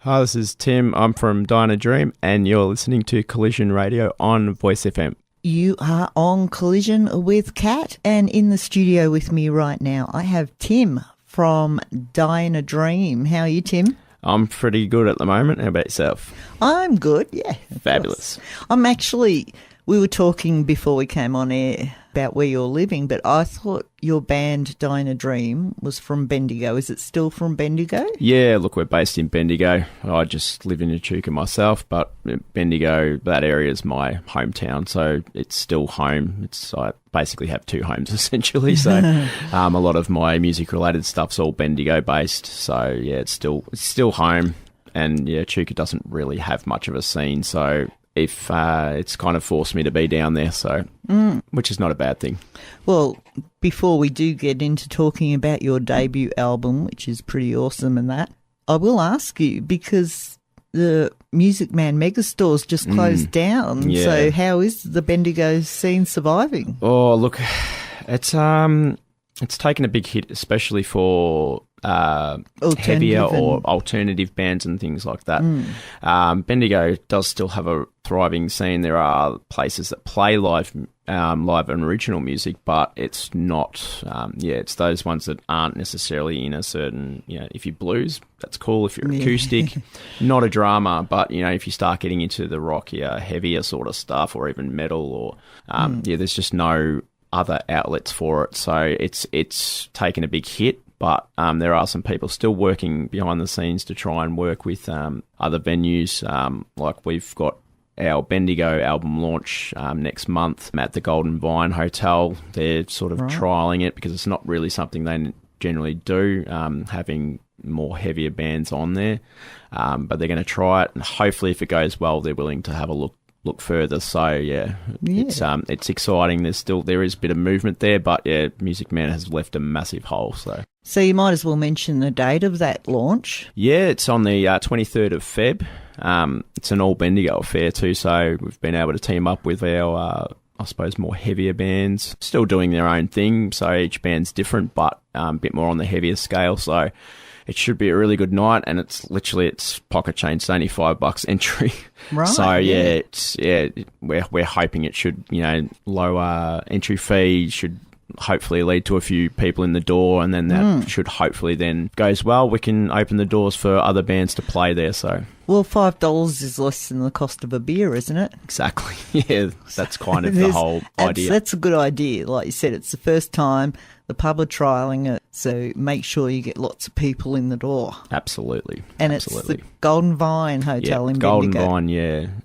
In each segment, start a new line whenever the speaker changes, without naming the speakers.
Hi, this is Tim. I'm from Dine Dream, and you're listening to Collision Radio on Voice FM.
You are on Collision with Kat, and in the studio with me right now, I have Tim from Dine Dream. How are you, Tim?
I'm pretty good at the moment. How about yourself?
I'm good, yeah.
Fabulous.
We were talking before we came on air about where you're living, but I thought your band Dine Dream was from Bendigo. Is it still from Bendigo?
Yeah, look, we're based in Bendigo. I just live in Echuca myself, but Bendigo, that area is my hometown, so it's still home. I basically have two homes essentially, so a lot of my music-related stuff's all Bendigo-based. So yeah, it's still home, and yeah, Echuca doesn't really have much of a scene, so if it's kind of forced me to be down there, so which is not a bad thing. Well,
before we do get into talking about your debut album, which is pretty awesome and that, I will ask you, because the Music Man Megastore's just closed down,
yeah.
So how is the Bendigo scene surviving?
Oh, look, it's taken a big hit, especially for heavier or alternative bands and things like that. Bendigo does still have a thriving scene. There are places that play live and original music, but it's not. It's those ones that aren't necessarily in a certain. If you're blues, that's cool. If you're acoustic, not a drama. But if you start getting into the rockier, heavier sort of stuff, or even metal, or there's just no other outlets for it. So it's taken a big hit. But there are some people still working behind the scenes to try and work with other venues. Like we've got our Bendigo album launch next month at the Golden Vine Hotel. They're sort of trialling it because it's not really something they generally do, having more heavier bands on there. But they're going to try it, and hopefully if it goes well, they're willing to have a look further. So it's exciting. There is a bit of movement there, but yeah, Music Man has left a massive hole. So
you might as well mention the date of that launch.
Yeah, it's on the 23rd of Feb. It's an all Bendigo affair too, so we've been able to team up with our I suppose more heavier bands, still doing their own thing, so each band's different, but a bit more on the heavier scale. So it should be a really good night, and it's pocket change. It's only $5 entry.
Right.
So we're hoping it should, lower entry fee should hopefully lead to a few people in the door, and then that should hopefully then goes well. We can open the doors for other bands to play there. So
well, $5 is less than the cost of a beer, isn't it?
Exactly. Yeah, that's kind of the whole idea.
That's a good idea. Like you said, it's the first time the pub are trialling it, so make sure you get lots of people in the door.
Absolutely.
And it's the Golden Vine Hotel in
Golden
Bendigo.
Vine,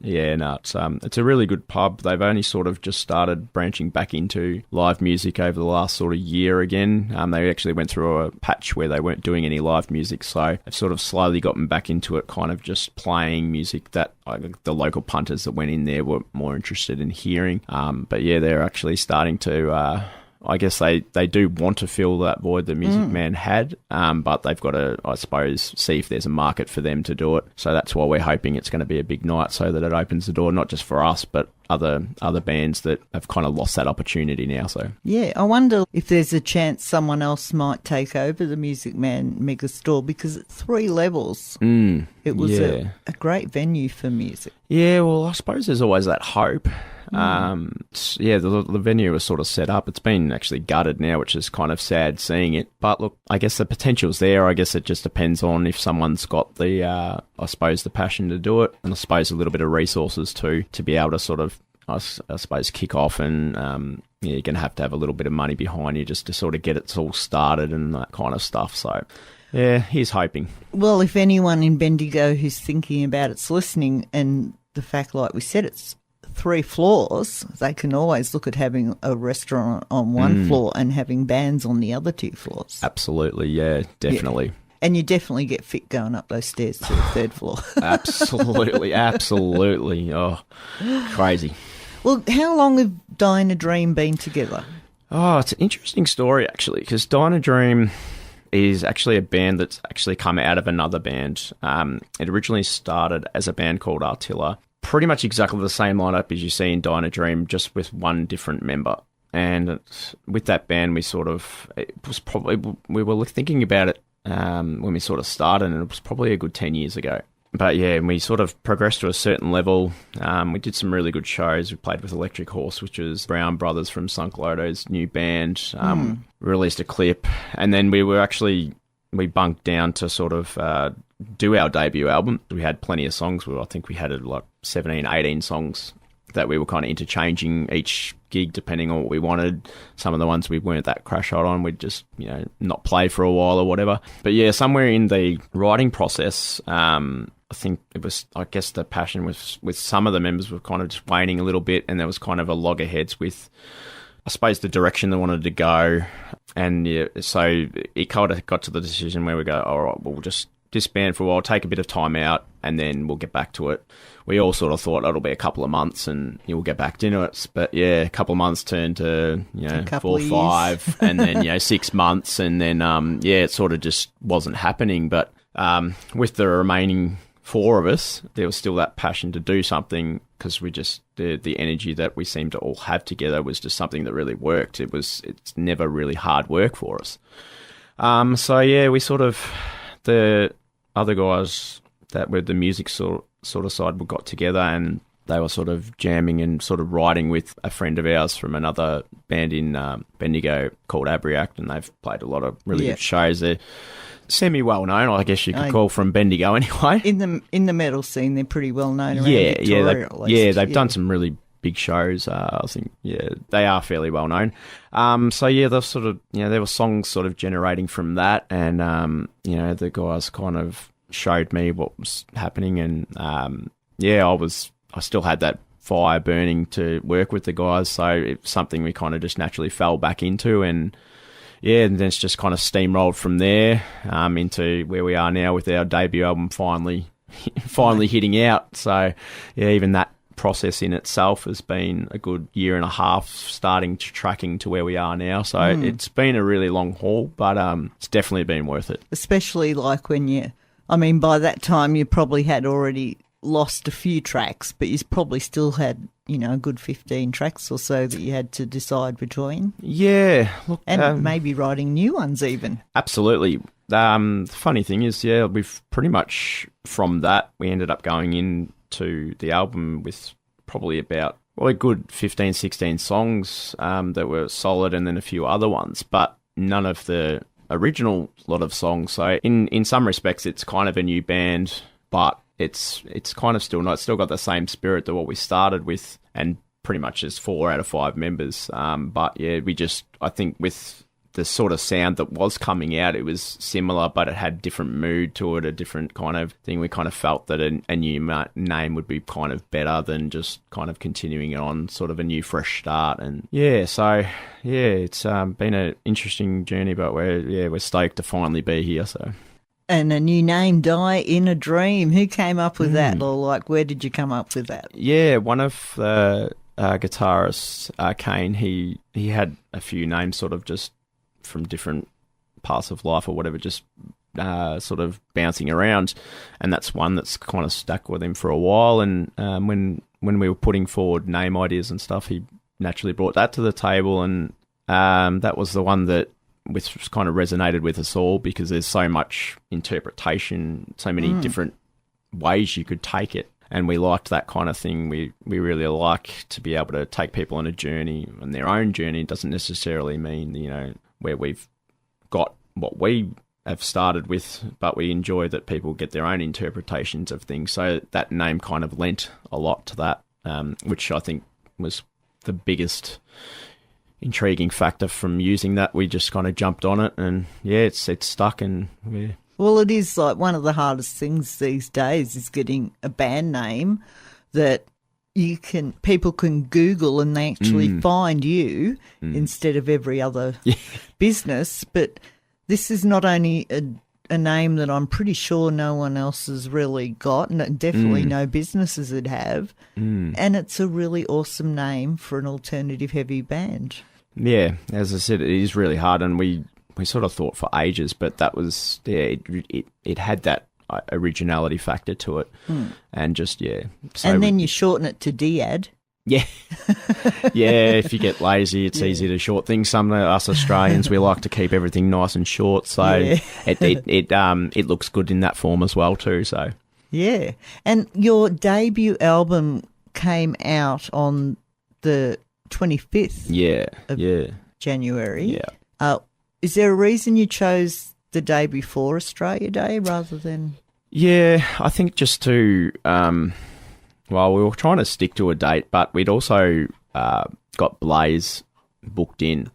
yeah. No, it's a really good pub. They've only sort of just started branching back into live music over the last sort of year again. They actually went through a patch where they weren't doing any live music, so they've sort of slowly gotten back into it, kind of just playing music that the local punters that went in there were more interested in hearing. But yeah, they're actually starting to I guess they do want to fill that void the Music Man had, but they've got to, I suppose, see if there's a market for them to do it. So that's why we're hoping it's going to be a big night, so that it opens the door not just for us, but other bands that have kind of lost that opportunity now. So
yeah, I wonder if there's a chance someone else might take over the Music Man Megastore, because at 3 levels, it was a great venue for music.
Yeah, well, I suppose there's always that hope. The venue was sort of set up. It's been actually gutted now, which is kind of sad seeing it. But look, I guess the potential's there. I guess it just depends on if someone's got the, I suppose, the passion to do it, and I suppose a little bit of resources too, to be able to sort of, I suppose, kick off. And you're going to have a little bit of money behind you just to sort of get it all started and that kind of stuff. So yeah, he's hoping.
Well, if anyone in Bendigo who's thinking about it's listening, and the fact, like we said, it's 3 floors, they can always look at having a restaurant on one floor and having bands on the other 2 floors.
Absolutely, yeah, definitely. Yeah.
And you definitely get fit going up those stairs to the 3rd floor.
Absolutely. Oh, crazy.
Well, how long have Dine Dream been together?
Oh, it's an interesting story, actually, because Dine Dream is actually a band that's actually come out of another band. It originally started as a band called Artilla. Pretty much exactly the same lineup as you see in Dine Dream, just with one different member. And with that band, we were thinking about it when we sort of started, and it was probably a good 10 years ago. But yeah, we sort of progressed to a certain level. We did some really good shows. We played with Electric Horse, which was Brown Brothers from Sunk Loto's new band. Released a clip, and then we bunked down to sort of do our debut album. We had plenty of songs. I think we had like 17, 18 songs that we were kind of interchanging each gig depending on what we wanted. Some of the ones we weren't that crash hot on, we'd just, not play for a while or whatever. But yeah, somewhere in the writing process, I think it was, I guess the passion with some of the members were kind of just waning a little bit, and there was kind of a loggerheads with, I suppose, the direction they wanted to go. And yeah, so it kind of got to the decision where we go, all right, we'll just disband for a while, take a bit of time out, and then we'll get back to it. We all sort of thought it'll be a couple of months and we'll get back into it. But yeah, a couple of months turned to, 4 or 5, and then, 6 months. And then, it sort of just wasn't happening. But with the remaining 4 of us, there was still that passion to do something, because we just, the energy that we seemed to all have together was just something that really worked. It's never really hard work for us. So yeah, we sort of, the other guys that were the music sort of side, we got together, and they were sort of jamming and sort of writing with a friend of ours from another band in Bendigo called Abriact, and they've played a lot of really good shows. They're semi-well known, I guess you could call, from Bendigo anyway.
In the metal scene, they're pretty well known around Victoria, at least.
They've done some really big shows. I think, they are fairly well known. So yeah, they've sort of, there were songs sort of generating from that, and the guys kind of showed me what was happening, and I still had that fire burning to work with the guys, so it's something we kind of just naturally fell back into, and then it's just kind of steamrolled from there into where we are now with our debut album finally hitting out. So yeah, even that process in itself has been a good year and a half, starting to tracking to where we are now. So it's been a really long haul, but it's definitely been worth it.
Especially like when by that time you probably had already lost a few tracks, but you probably still had, a good 15 tracks or so that you had to decide between.
Yeah. Look,
and maybe writing new ones even.
Absolutely. The funny thing is, we've pretty much, from that, we ended up going into the album with probably about a good 15, 16 songs that were solid, and then a few other ones, but none of the original lot of songs. So in some respects, it's kind of a new band, but it's kind of still not. It's still got the same spirit that what we started with, and pretty much is 4 out of 5 members. But yeah, I think with the sort of sound that was coming out, it was similar, but it had different mood to it, a different kind of thing. We kind of felt that a new name would be kind of better than just kind of continuing on sort of a new fresh start. And it's been an interesting journey, but we're stoked to finally be here. So. And
a new name, Die in a Dream. Who came up with that? Or where did you come up with that?
Yeah, one of the guitarists, Kane, he had a few names sort of just from different parts of life or whatever, just sort of bouncing around, and that's one that's kind of stuck with him for a while. And when we were putting forward name ideas and stuff, he naturally brought that to the table, and that was the one that which kind of resonated with us all, because there's so much interpretation, so many different ways you could take it. And we liked that kind of thing. We really like to be able to take people on a journey, and their own journey. It doesn't necessarily mean, where we've got what we have started with, but we enjoy that people get their own interpretations of things. So that name kind of lent a lot to that, which I think was the biggest intriguing factor from using that. We just kind of jumped on it, and it's stuck. And
well, it is like one of the hardest things these days is getting a band name that people can Google and they actually find you instead of every other business. But this is not only a name that I'm pretty sure no one else has really got, and definitely no businesses would have, and it's a really awesome name for an alternative heavy band. Yeah,
as I said, it is really hard, and we sort of thought for ages, but that was, it had that originality factor to it, and just, So
and then you shorten it to Diad.
Yeah. If you get lazy, it's easy to short things. Some of us Australians, we like to keep everything nice and short, so it looks good in that form as well too, so.
Yeah. And your debut album came out on the 25th of January.
Yeah.
Is there a reason you chose the day before Australia Day rather than...
Yeah, I think just to... well, we were trying to stick to a date, but we'd also got Blaze booked in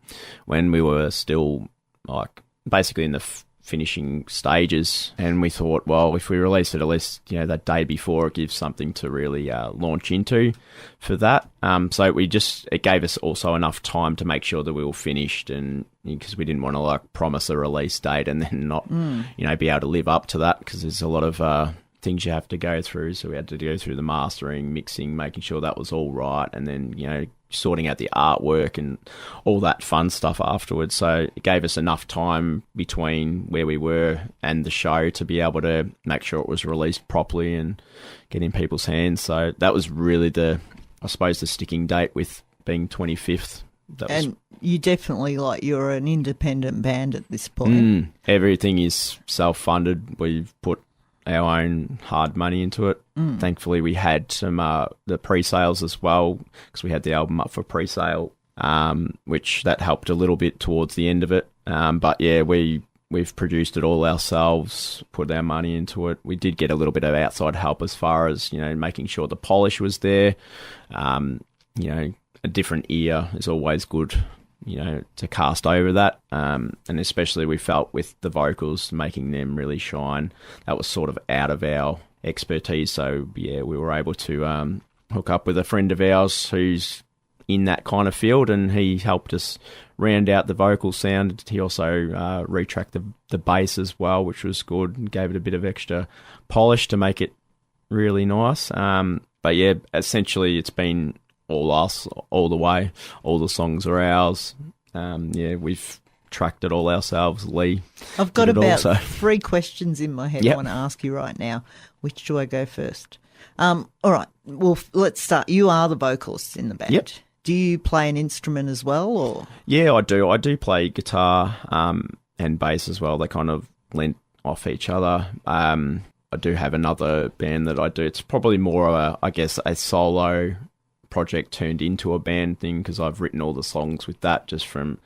when we were still, like, basically in the finishing stages, and we thought, well, if we release it at least, that day before, it gives something to really launch into for that. So it gave us also enough time to make sure that we were finished, and because we didn't want to like promise a release date and then not, be able to live up to that, because there's a lot of things you have to go through. So we had to go through the mastering, mixing, making sure that was all right, and then sorting out the artwork and all that fun stuff afterwards. So it gave us enough time between where we were and the show to be able to make sure it was released properly and get in people's hands. So that was really the sticking date with being 25th.
You definitely, you're an independent band at this point.
Everything is self-funded. We've put our own hard money into it. Thankfully, we had some the pre-sales as well, because we had the album up for pre-sale, which that helped a little bit towards the end of it. But yeah, we've produced it all ourselves, put our money into it. We did get a little bit of outside help as far as making sure the polish was there. A different ear is always good, to cast over that. And especially we felt with the vocals, making them really shine, that was sort of out of our expertise. So, yeah, we were able to hook up with a friend of ours who's in that kind of field, and he helped us round out the vocal sound. He also retracked the bass as well, which was good, and gave it a bit of extra polish to make it really nice. But, yeah, essentially it's been all us, all the way. All the songs are ours. We've tracked it all ourselves. Lee,
I've got about 3 questions in my head I want to ask you right now. Which do I go first? All right. Well, let's start. You are the vocalist in the band.
Yep.
Do you play an instrument as well, or?
Yeah, I do. I do play guitar and bass as well. They kind of lent off each other. I do have another band that I do. It's probably more of a solo project turned into a band thing, because I've written all the songs with that, just from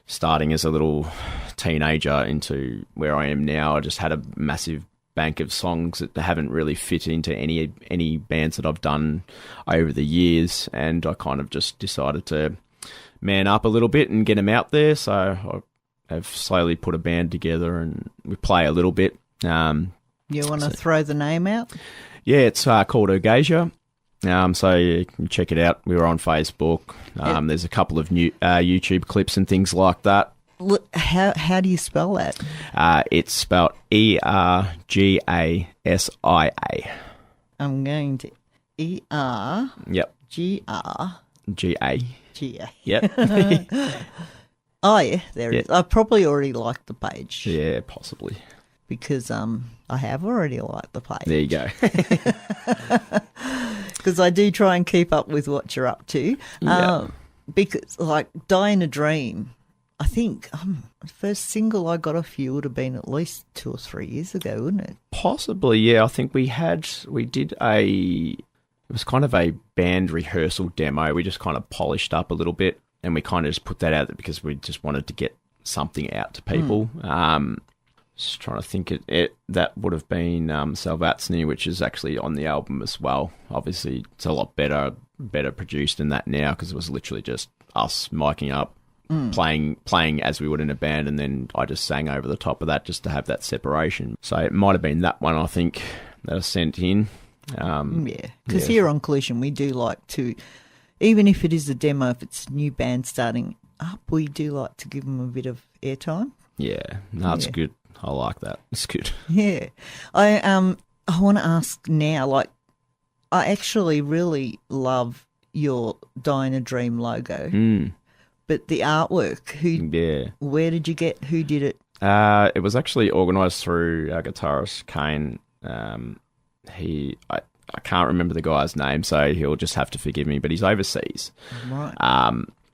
starting as a little teenager into where I am now. I just had a massive bank of songs that haven't really fit into any bands that I've done over the years, and I kind of just decided to man up a little bit and get them out there. So I've slowly put a band together, and we play a little bit.
You want to throw the name out?
Yeah, it's called Ergasia. So you can check it out. We were on Facebook. There's a couple of new YouTube clips and things like that.
How do you spell that?
It's spelled Ergasia.
I'm going to ER.
Yep.
GR.
GA.
GA.
Yep.
Oh yeah, there it is. I probably already liked the page.
Yeah, possibly.
Because I have already liked the page.
There you go.
Because I do try and keep up with what you're up to. Because, Die in a Dream, I think the first single I got off you would have been at least 2 or 3 years ago, wouldn't it?
Possibly, yeah. I think it was kind of a band rehearsal demo. We just kind of polished up a little bit, and we kind of just put that out there because we just wanted to get something out to people. Just trying to think, that would have been Salvatsny, which is actually on the album as well. Obviously, it's a lot better produced than that now, because it was literally just us miking up, playing as we would in a band, and then I just sang over the top of that just to have that separation. So it might have been that one, I think, that I sent in.
Because here on Collision, we do like to, even if it is a demo, if it's a new band starting up, we do like to give them a bit of airtime.
Yeah, no, it's good. I like that. It's good.
Yeah. I want to ask now, I actually really love your Die in a Dream logo. But the artwork, where did you get, who did it?
It was actually organised through our guitarist, Kane. I can't remember the guy's name, so he'll just have to forgive me, but he's overseas.
Right.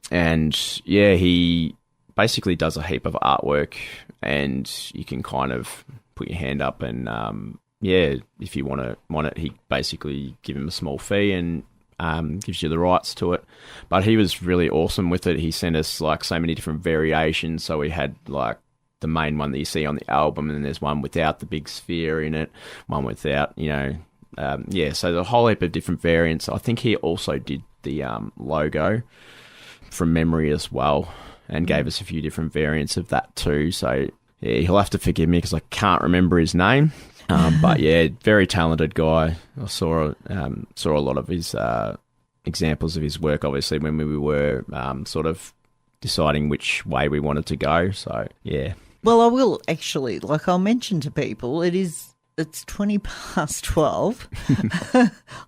And yeah, he basically does a heap of artwork, and you can kind of put your hand up and if you want it, he basically give him a small fee and gives you the rights to it. But he was really awesome with it. He sent us like so many different variations. So we had like the main one that you see on the album, and then there's one without the big sphere in it, one without, so the whole heap of different variants. I think he also did the logo from memory as well, and gave us a few different variants of that too. So yeah, he'll have to forgive me because I can't remember his name. But yeah, very talented guy. I saw a lot of his examples of his work, obviously, when we were sort of deciding which way we wanted to go. So yeah.
Well, I will actually, I'll mention to people, it's 12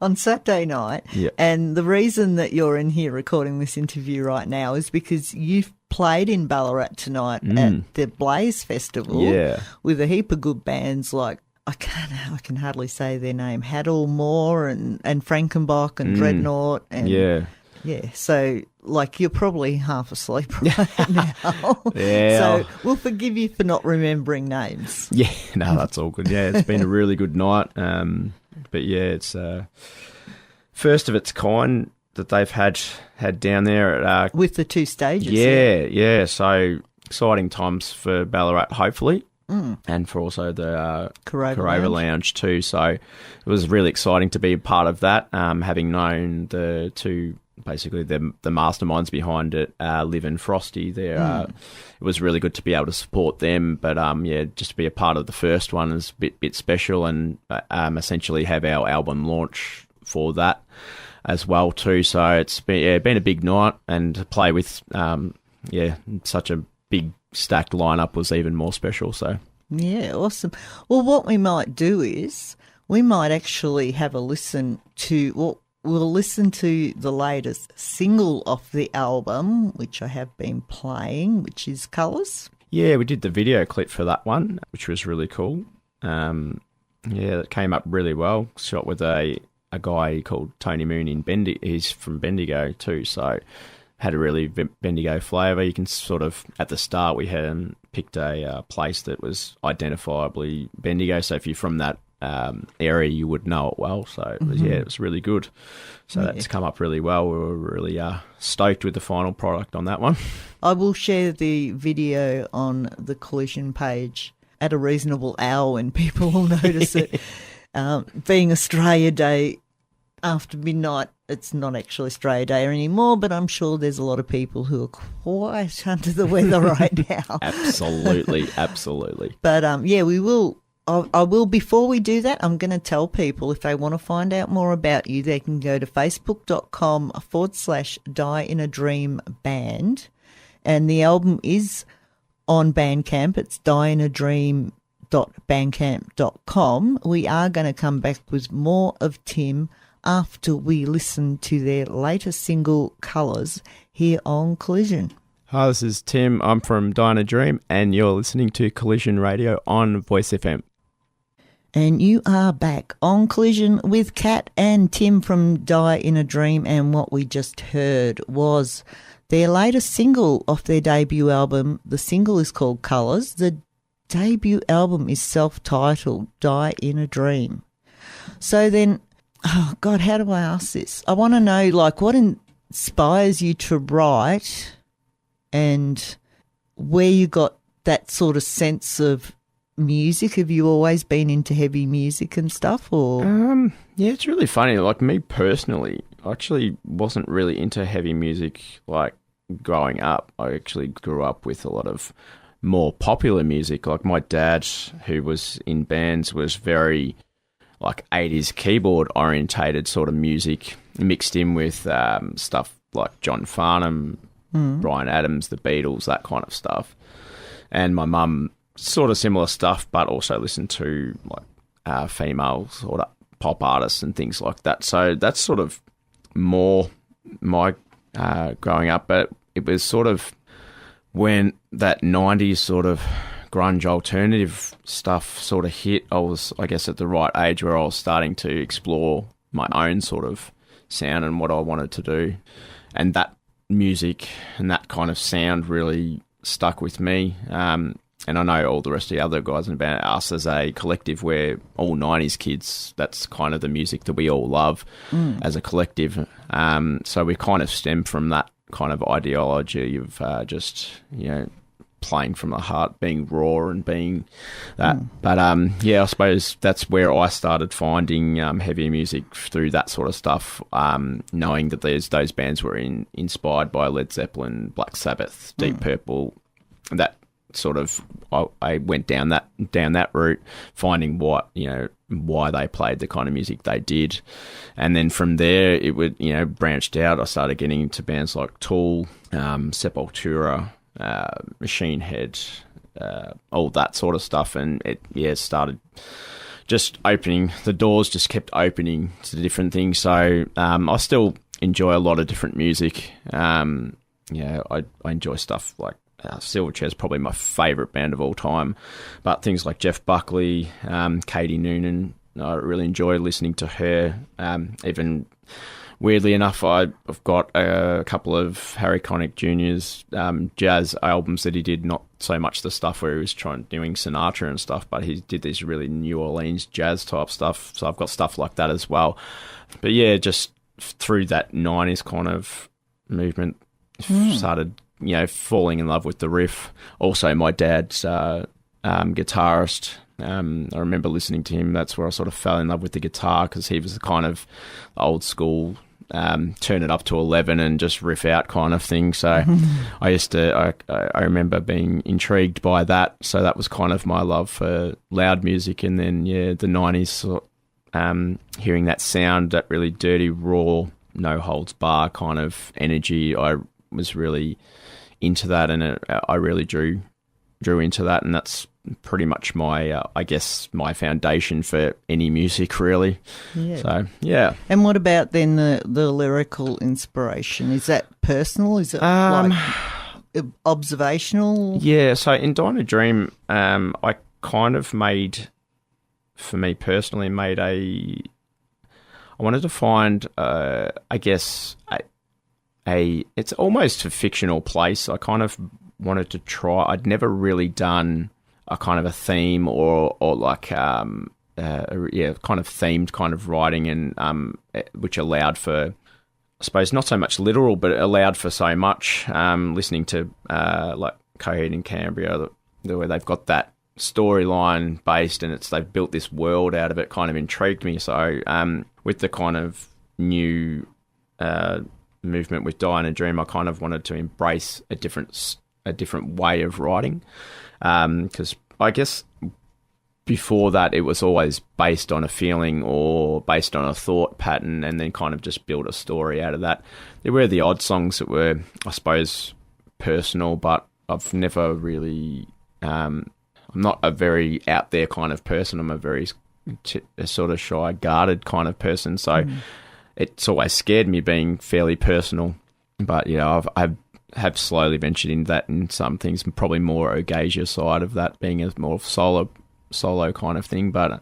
on Saturday night.
Yep.
And the reason that you're in here recording this interview right now is because you've played in Ballarat tonight at the Blaze Festival with a heap of good bands like, I can hardly say their name, Haddle, Moore and Frankenbach and Dreadnought. And yeah, so you're probably half asleep right now.
Yeah.
So we'll forgive you for not remembering names.
Yeah, no, that's all good. Yeah, it's been a really good night. But yeah, it's first of its kind that they've had down there at
with the two stages.
Yeah. So exciting times for Ballarat, hopefully. And for also the Corova Lounge too. So it was really exciting to be a part of that, having known the two, basically the masterminds behind it, Liv and Frosty there. It was really good to be able to support them, but just to be a part of the first one is a bit special, and essentially have our album launch for that as well too. So it's been a big night, and to play with such a big stacked lineup was even more special. So
yeah, awesome. Well, what we might do is we might actually have a listen to we'll listen to the latest single off the album, which I have been playing, which is Colours.
Yeah, we did the video clip for that one, which was really cool. It came up really well. Shot with a guy called Tony Moon in Bendigo. He's from Bendigo too, so had a really Bendigo flavour. You can sort of, at the start, we had picked a place that was identifiably Bendigo, so if you're from that area, you would know it well. So it was really good. So that's come up really well. We were really stoked with the final product on that one.
I will share the video on the Collision page at a reasonable hour when people will notice it. Being Australia Day after midnight, it's not actually Australia Day anymore, but I'm sure there's a lot of people who are quite under the weather right now.
Absolutely.
But we will. I will, before we do that, I'm going to tell people if they want to find out more about you, they can go to facebook.com/Die in a Dream Band. And the album is on Bandcamp. It's dieinaDream.bandcamp.com. We are going to come back with more of Tim after we listen to their latest single, Colours, here on Collision.
Hi, this is Tim. I'm from Die in a Dream, and you're listening to Collision Radio on Voice FM.
And you are back on Collision with Kat and Tim from Die in a Dream, and what we just heard was their latest single off their debut album. The single is called Colours. The debut album is self-titled Die in a Dream. So then, oh God, how do I ask this? I want to know, what inspires you to write and where you got that sort of sense of music. Have you always been into heavy music and stuff, or?
Yeah, it's really funny. Me personally, I actually wasn't really into heavy music growing up. I actually grew up with a lot of more popular music. My dad, who was in bands, was very 80s keyboard orientated sort of music, mixed in with stuff like John Farnham, Bryan Adams, the Beatles, that kind of stuff. And my mum, sort of similar stuff, but also listened to female sort of pop artists and things like that. So that's sort of more my growing up. But it was sort of when that 90s sort of grunge alternative stuff sort of hit, I was, I guess, at the right age where I was starting to explore my own sort of sound and what I wanted to do. And that music and that kind of sound really stuck with me. and I know all the rest of the other guys in the band, us as a collective, we're all 90s kids. That's kind of the music that we all love as a collective. So we kind of stem from that kind of ideology of just, playing from the heart, being raw and being that. But I suppose that's where I started finding heavy music through that sort of stuff, knowing that those bands were inspired by Led Zeppelin, Black Sabbath, Deep Purple. That sort of, I went down that route, finding why they played the kind of music they did, and then from there it would branched out. I started getting into bands like Tool, Sepultura, Machine Head, all that sort of stuff, and it started just opening the doors, just kept opening to different things. So I still enjoy a lot of different music. I enjoy stuff like Silverchair's probably my favourite band of all time, but things like Jeff Buckley, Katie Noonan, I really enjoy listening to her. Even weirdly enough, I've got a couple of Harry Connick Jr.'s jazz albums that he did, not so much the stuff where he was doing Sinatra and stuff, but he did this really New Orleans jazz type stuff, so I've got stuff like that as well. But yeah, just through that 90s kind of movement, started falling in love with the riff. Also, my dad's guitarist. I remember listening to him. That's where I sort of fell in love with the guitar, because he was the kind of old school, turn it up to 11 and just riff out kind of thing. So I remember being intrigued by that. So that was kind of my love for loud music. And then, the 90s, hearing that sound, that really dirty, raw, no holds bar kind of energy, I was really into that, and I really drew into that, and that's pretty much my my foundation for any music, really. So
And what about then the lyrical inspiration? Is that personal? Is it like observational?
So in Dying a Dream, I kind of made, for me personally, I wanted to find it's almost a fictional place. I kind of wanted to try. I'd never really done a kind of a theme or like kind of themed kind of writing, and which allowed for, I suppose, not so much literal, but it allowed for so much. Listening to like Coheed and Cambria, where they've got that storyline based, and they've built this world out of it, kind of intrigued me. So with the kind of new movement with Die in a Dream, I kind of wanted to embrace a different way of writing, because I guess before that it was always based on a feeling or based on a thought pattern, and then kind of just build a story out of that. There were the odd songs that were, I suppose, personal, but I've never really I'm not a very out there kind of person. I'm a very sort of shy, guarded kind of person, so it's always scared me being fairly personal. But I have slowly ventured into that in some things, probably more Ogasia side of that, being a more solo kind of thing. But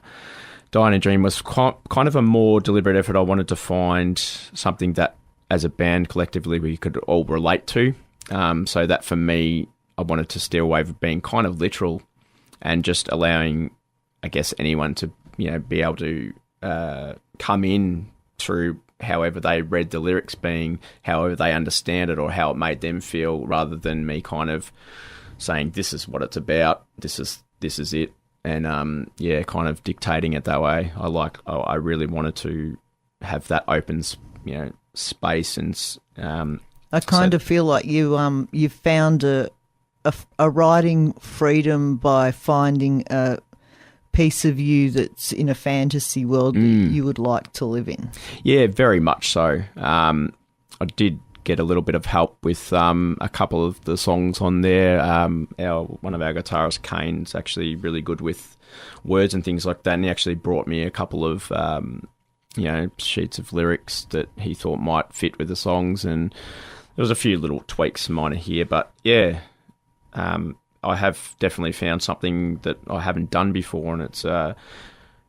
Dying a Dream was kind of a more deliberate effort. I wanted to find something that, as a band, collectively, we could all relate to. So that for me, I wanted to steer away from being kind of literal and just allowing, I guess, anyone to be able to come in through however they read the lyrics, being however they understand it or how it made them feel, rather than me kind of saying this is what it's about, this is it, and kind of dictating it that way. I really wanted to have that open space, and
I kind of feel like you found a writing freedom by finding a piece of you that's in a fantasy world that you would like to live in.
Yeah, very much so. I did get a little bit of help with a couple of the songs on there. One of our guitarists, Kane's actually really good with words and things like that, and he actually brought me a couple of sheets of lyrics that he thought might fit with the songs, and there was a few little tweaks minor here, but I have definitely found something that I haven't done before, and it's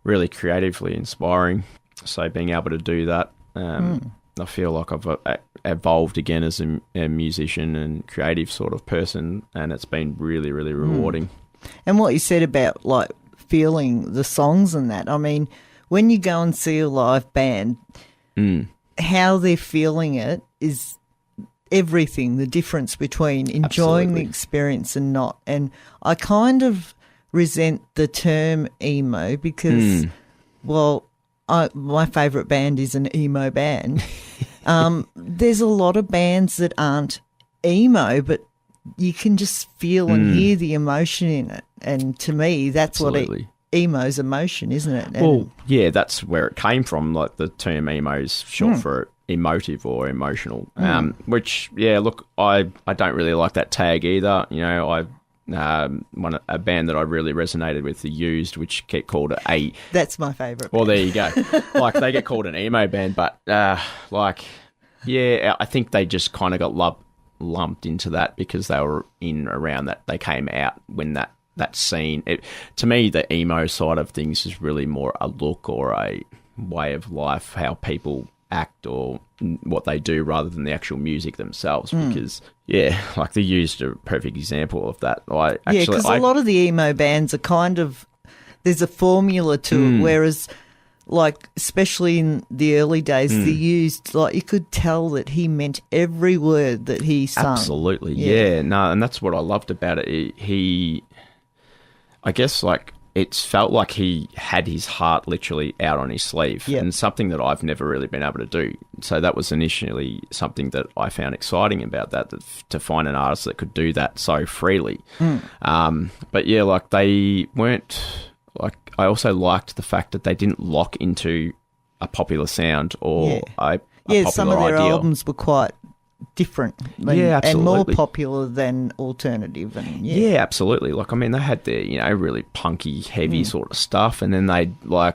really creatively inspiring. So being able to do that, I feel like I've evolved again as a musician and creative sort of person, and it's been really, really rewarding.
And what you said about, like, feeling the songs and that, I mean, when you go and see a live band, how they're feeling it is everything, the difference between enjoying the experience and not. And I kind of resent the term emo because, my favourite band is an emo band. There's a lot of bands that aren't emo, but you can just feel and hear the emotion in it. And to me, that's what emo's emotion, isn't it? And
well, yeah, that's where it came from. Like the term emo is short for emotive or emotional, which, yeah, look, I don't really like that tag either. You know, a band that I really resonated with, The Used, which get called a...
That's my favourite.
Well, there you go. Like, they get called an emo band, but, I think they just kind of got lumped into that because they were in around that. They came out when that scene. To me, the emo side of things is really more a look or a way of life, how people act or what they do rather than the actual music themselves, because like The Used are a perfect example of that.
Because a lot of the emo bands are kind of, there's a formula to it, whereas like especially in the early days, The Used, like you could tell that he meant every word that he sung.
Absolutely, yeah. No, and that's what I loved about it. He I guess, like, it felt like he had his heart literally out on his sleeve, and something that I've never really been able to do. So that was initially something that I found exciting about that to find an artist that could do that so freely. But yeah, like, they weren't, like, I also liked the fact that they didn't lock into a popular sound or a popular
some of their
ideal.
albums were quite different and more popular than alternative. And
absolutely. Like, I mean, they had their, you know, really punky, heavy sort of stuff, and then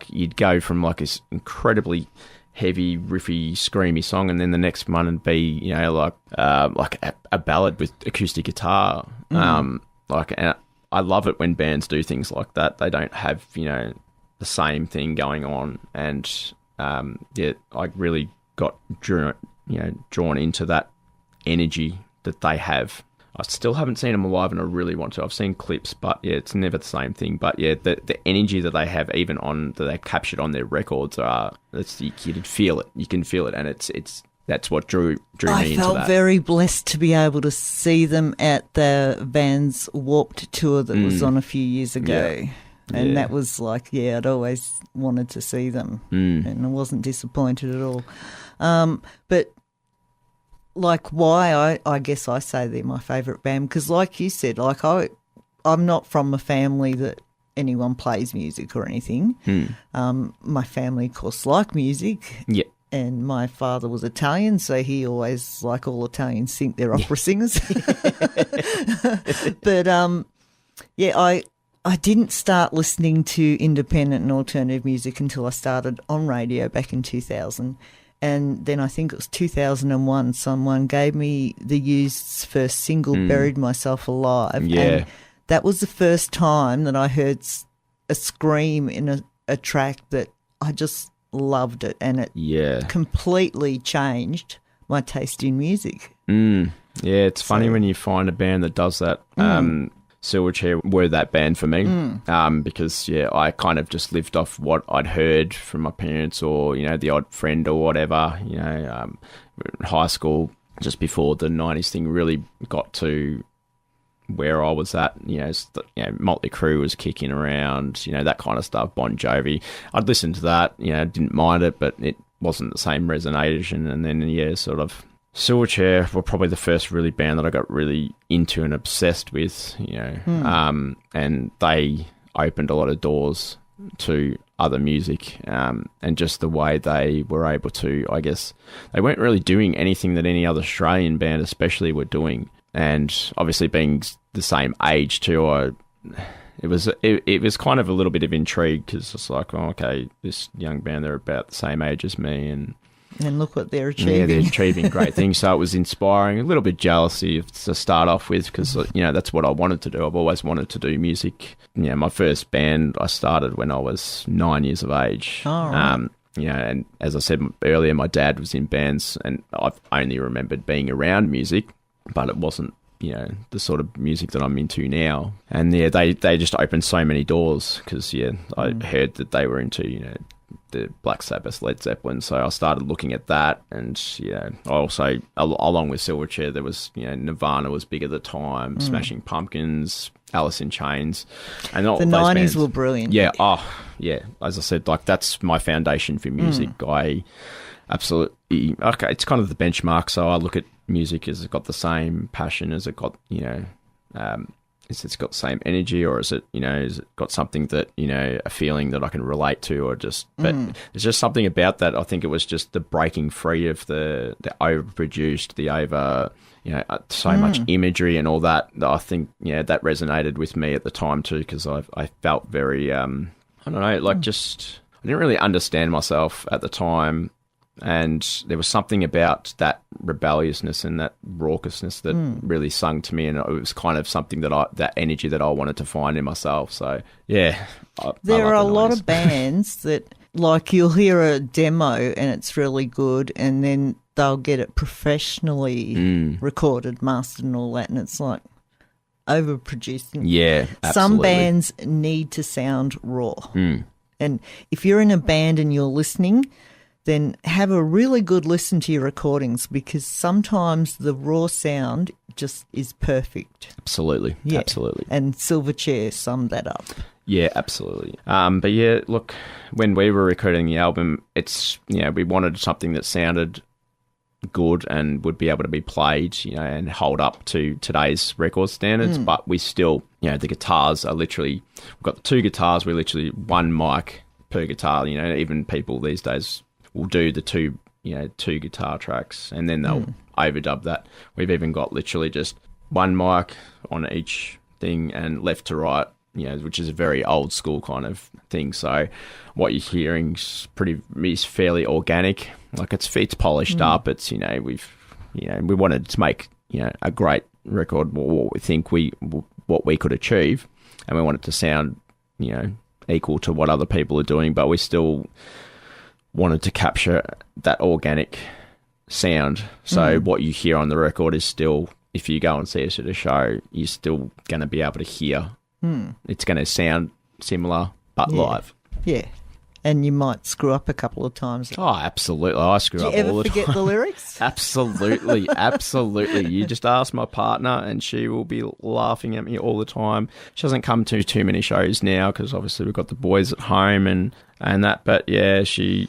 you'd go from like this incredibly heavy, riffy, screamy song, and then the next one would be, you know, like a ballad with acoustic guitar. And I love it when bands do things like that. They don't have, you know, the same thing going on, and I really got drawn into that energy that they have. I still haven't seen them live, and I really want to. I've seen clips, but it's never the same thing. But the energy that they have, even that they captured on their records, you can feel it. You can feel it, and that's what drew me into that.
I felt very blessed to be able to see them at the Vans Warped tour that was on a few years ago. And that was like, I'd always wanted to see them, and I wasn't disappointed at all. But like, why I guess I say they're my favourite band, because like you said, like I'm not from a family that anyone plays music or anything. My family, of course, like music. Yeah. And my father was Italian, so he always, like all Italians, think they're opera singers. But I didn't start listening to independent and alternative music until I started on radio back in 2000. And then I think it was 2001, someone gave me The Used's first single, Buried Myself Alive.
Yeah.
And that was the first time that I heard a scream in a track that I just loved it. And it completely changed my taste in music.
Yeah, it's funny when you find a band that does that. Silverchair were that band for me, because I kind of just lived off what I'd heard from my parents or, you know, the odd friend or whatever. You know, high school, just before the 90s thing really got to where I was at, Motley Crue was kicking around, you know, that kind of stuff, Bon Jovi. I'd listen to that, you know, didn't mind it, but it wasn't the same resonation. And then, sort of Silverchair were probably the first really band that I got really into and obsessed with, you know, and they opened a lot of doors to other music, and just the way they were able to, I guess, they weren't really doing anything that any other Australian band especially were doing. And obviously being the same age too, it was kind of a little bit of intrigue, because it's like, oh, okay, this young band, they're about the same age as me, and
look what they're achieving.
Yeah, they're achieving great things. So it was inspiring. A little bit jealousy to start off with, because, you know, that's what I wanted to do. I've always wanted to do music. You know, my first band I started when I was 9 years of age.
Oh, right.
You know, and as I said earlier, my dad was in bands, and I've only remembered being around music, but it wasn't the sort of music that I'm into now. And yeah, they just opened so many doors because I heard that they were into the Black Sabbath, Led Zeppelin, so I started looking at that. And I also, along with Silverchair, there was Nirvana was big at the time, Smashing Pumpkins, Alice in Chains, and all
the
those
90s
bands
were brilliant.
Yeah, as I said, like that's my foundation for music. I absolutely it's kind of the benchmark. So I look at music as it got the same passion, as it got is it's got the same energy, or is it is it got something that a feeling that I can relate to, or just but there's just something about that. I think it was just the breaking free of the overproduced, the over so much imagery and all that. I think that resonated with me at the time too, because I felt very I don't know, like just I didn't really understand myself at the time. And there was something about that rebelliousness and that raucousness that really sung to me, and it was kind of something that energy that I wanted to find in myself. So yeah,
there are a lot of bands that, like, you'll hear a demo and it's really good, and then they'll get it professionally recorded, mastered, and all that, and it's like overproduced.
Yeah, absolutely.
Some bands need to sound raw, and if you're in a band and you're listening, then have a really good listen to your recordings, because sometimes the raw sound just is perfect.
Absolutely.
Yeah.
Absolutely.
And Silverchair summed that up.
Yeah, absolutely. But yeah, look, when we were recording the album, it's, we wanted something that sounded good and would be able to be played, and hold up to today's record standards. But we still, the guitars are literally, we've got the two guitars, we're literally one mic per guitar. Even people these days will do the two guitar tracks, and then they'll overdub that. We've even got literally just one mic on each thing and left to right, which is a very old school kind of thing. So what you're hearing is fairly organic. Like it's polished up. It's we wanted to make a great record, what we think what we could achieve, and we want it to sound equal to what other people are doing, but we still wanted to capture that organic sound. So what you hear on the record is still, if you go and see us at a show, you're still going to be able to hear. It's going to sound similar, but live.
Yeah. And you might screw up a couple of times.
Oh, absolutely. I screw up all the time. Do you ever
forget the lyrics?
Absolutely. Absolutely. You just ask my partner and she will be laughing at me all the time. She doesn't come to too many shows now because obviously we've got the boys at home and that. But yeah, she'll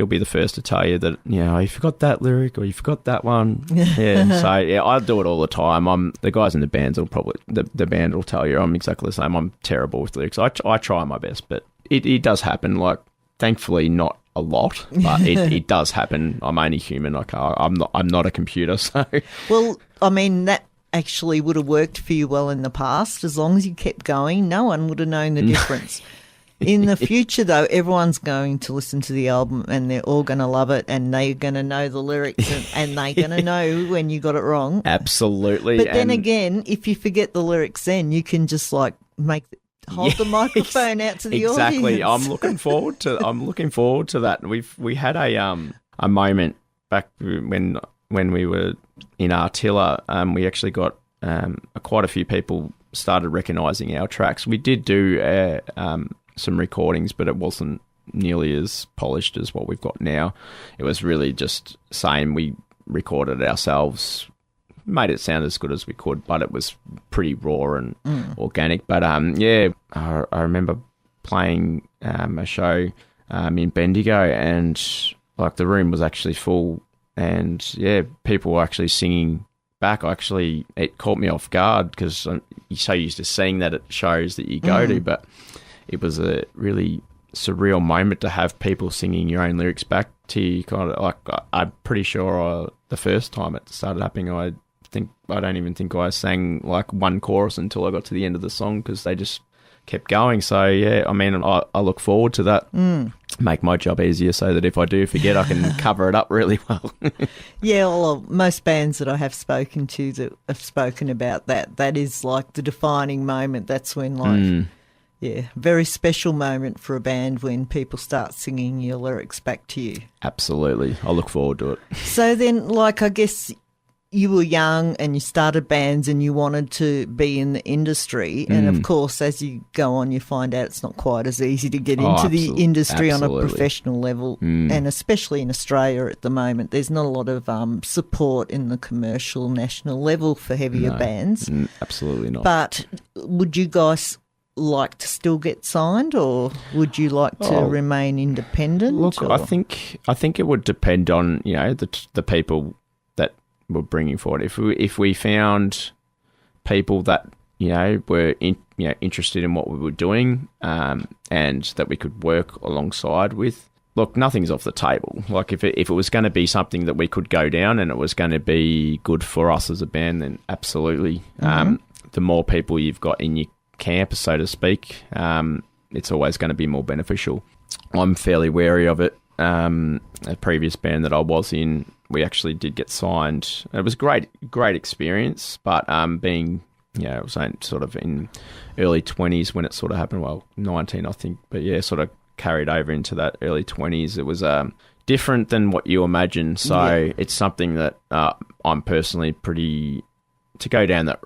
be the first to tell you that, you forgot that lyric or you forgot that one. Yeah. So yeah, I do it all the time. The guys in the bands will probably, the band will tell you I'm exactly the same. I'm terrible with lyrics. I try my best, but it does happen. Like, thankfully not a lot, but it does happen. I'm only human. Like I'm not a computer. So
well, I mean, that actually would have worked for you well in the past. As long as you kept going, no one would have known the difference. In the future, though, everyone's going to listen to the album and they're all going to love it, and they're going to know the lyrics and they're going to know when you got it wrong.
Absolutely.
But then again, if you forget the lyrics, then you can just hold the microphone out to the audience.
Exactly. I'm looking forward to that. We had a moment back when we were in Artilla. We actually got quite a few people started recognising our tracks. We did do some recordings, but it wasn't nearly as polished as what we've got now. It was really just saying we recorded it ourselves, made it sound as good as we could, but it was pretty raw and organic. But I remember playing a show in Bendigo, and like the room was actually full, and people were actually singing back. It caught me off guard because you're so used to seeing that at shows that you go to, but it was a really surreal moment to have people singing your own lyrics back to you. Kind of like, I'm pretty sure the first time it started happening, I don't even think I sang like one chorus until I got to the end of the song because they just kept going. So yeah, I mean, I look forward to that. Make my job easier so that if I do forget, I can cover it up really well.
Yeah, well, most bands that I have spoken to that have spoken about that is like the defining moment. That's when very special moment for a band when people start singing your lyrics back to you.
Absolutely. I look forward to it.
So then, like, I guess you were young and you started bands and you wanted to be in the industry. And, of course, as you go on, you find out it's not quite as easy to get into the industry on a professional level. And especially in Australia at the moment, there's not a lot of support in the commercial national level for heavier bands.
Absolutely not.
But would you guys like to still get signed, or would you like to remain independent?
Look, I think it would depend on, you know, the people that we're bringing forward. If we found people that, you know, were interested in what we were doing, and that we could work alongside with. Look, nothing's off the table. Like if it was going to be something that we could go down and it was going to be good for us as a band, then absolutely. The more people you've got in your camp, so to speak, it's always going to be more beneficial. I'm fairly wary of it. A previous band that I was in, we actually did get signed. It was great experience, but being, you know, I was sort of in early 20s when it sort of happened. Well, 19, I think, but yeah, sort of carried over into that early 20s. It was different than what you imagine. So it's something that I'm personally to go down that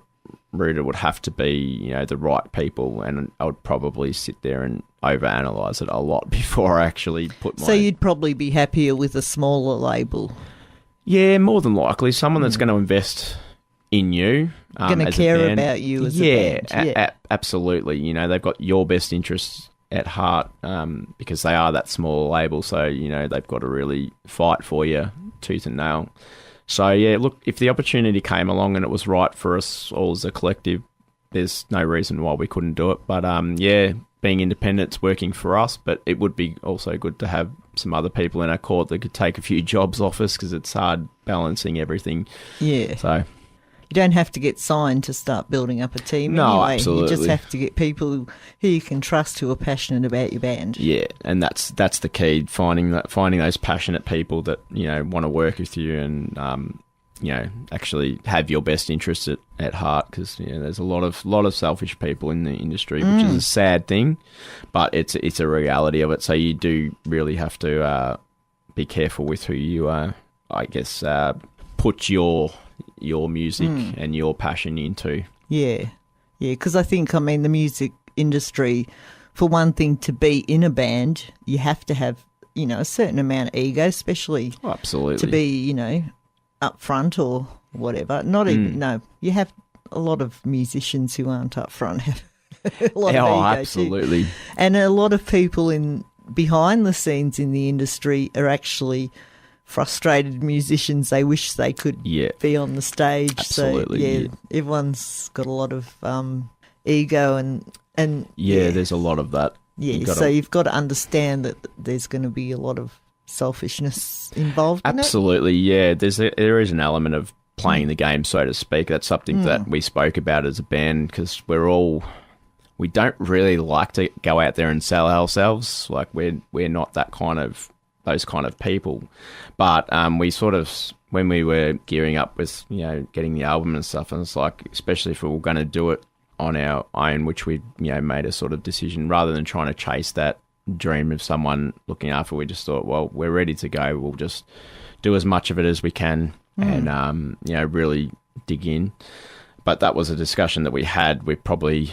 route, it would have to be, you know, the right people, and I would probably sit there and overanalyze it a lot before I actually put my...
So you'd probably be happier with a smaller label?
Yeah, more than likely. Someone that's going to invest in you.
Going to care about you as a band.
Absolutely. You know, they've got your best interests at heart, because they are that small label, so, you know, they've got to really fight for you tooth and nail. So, yeah, look, if the opportunity came along and it was right for us all as a collective, there's no reason why we couldn't do it. But, yeah, being independent's working for us, but it would be also good to have some other people in our court that could take a few jobs off us, because it's hard balancing everything. Yeah. So...
You don't have to get signed to start building up a team anyway.
Absolutely.
You just have to get people who you can trust who are passionate about your band.
Yeah, and that's the key, finding those passionate people that, you know, want to work with you and, you know, actually have your best interests at heart, because, you know, there's a lot of selfish people in the industry, which is a sad thing, but it's a reality of it. So you do really have to be careful with who you, I guess, put your music and your passion into. Yeah,
because I think, the music industry, for one thing, to be in a band, you have to have, you know, a certain amount of ego, especially
absolutely
to be, you know, up front or whatever. Not even, no, you have a lot of musicians who aren't up front have a lot of ego
absolutely
too. And a lot of people behind the scenes in the industry are actually frustrated musicians. They wish they could be on the stage.
Absolutely.
So everyone's got a lot of ego and
there's a lot of that.
You've got to understand that there's going to be a lot of selfishness involved in it.
Absolutely, yeah. There is an element of playing the game, so to speak. That's something that we spoke about as a band, because we don't really like to go out there and sell ourselves. Like we're not those kind of people. But we sort of, when we were gearing up with, you know, getting the album and stuff, and it's like, especially if we were going to do it on our own, which we, you know, made a sort of decision, rather than trying to chase that dream of someone looking after, we just thought, well, we're ready to go. We'll just do as much of it as we can and, you know, really dig in. But that was a discussion that we had. We probably,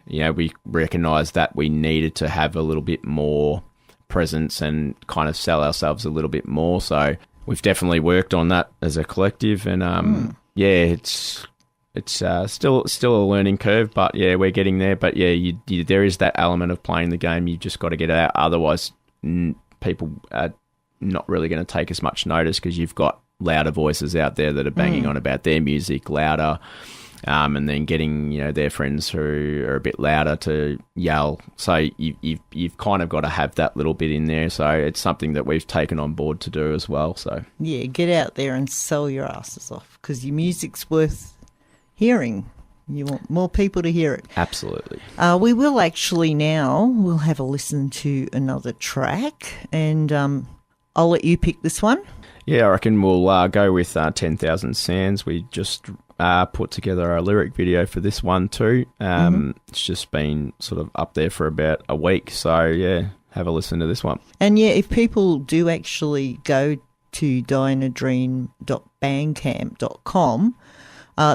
you know, we recognised that we needed to have a little bit more presence and kind of sell ourselves a little bit more. So we've definitely worked on that as a collective, and it's still a learning curve, but yeah, we're getting there. But yeah, there is that element of playing the game. You just got to get it out, otherwise people are not really going to take as much notice, because you've got louder voices out there that are banging on about their music louder. And then getting, you know, their friends who are a bit louder to yell. So you've kind of got to have that little bit in there. So it's something that we've taken on board to do as well. So
yeah, get out there and sell your asses off, because your music's worth hearing. You want more people to hear it.
Absolutely.
We will actually we'll have a listen to another track, and I'll let you pick this one.
Yeah, I reckon we'll go with 10,000 Sands. We just put together a lyric video for this one too. It's just been sort of up there for about a week. So, yeah, have a listen to this one.
And, yeah, if people do actually go to dianadream.bandcamp.com.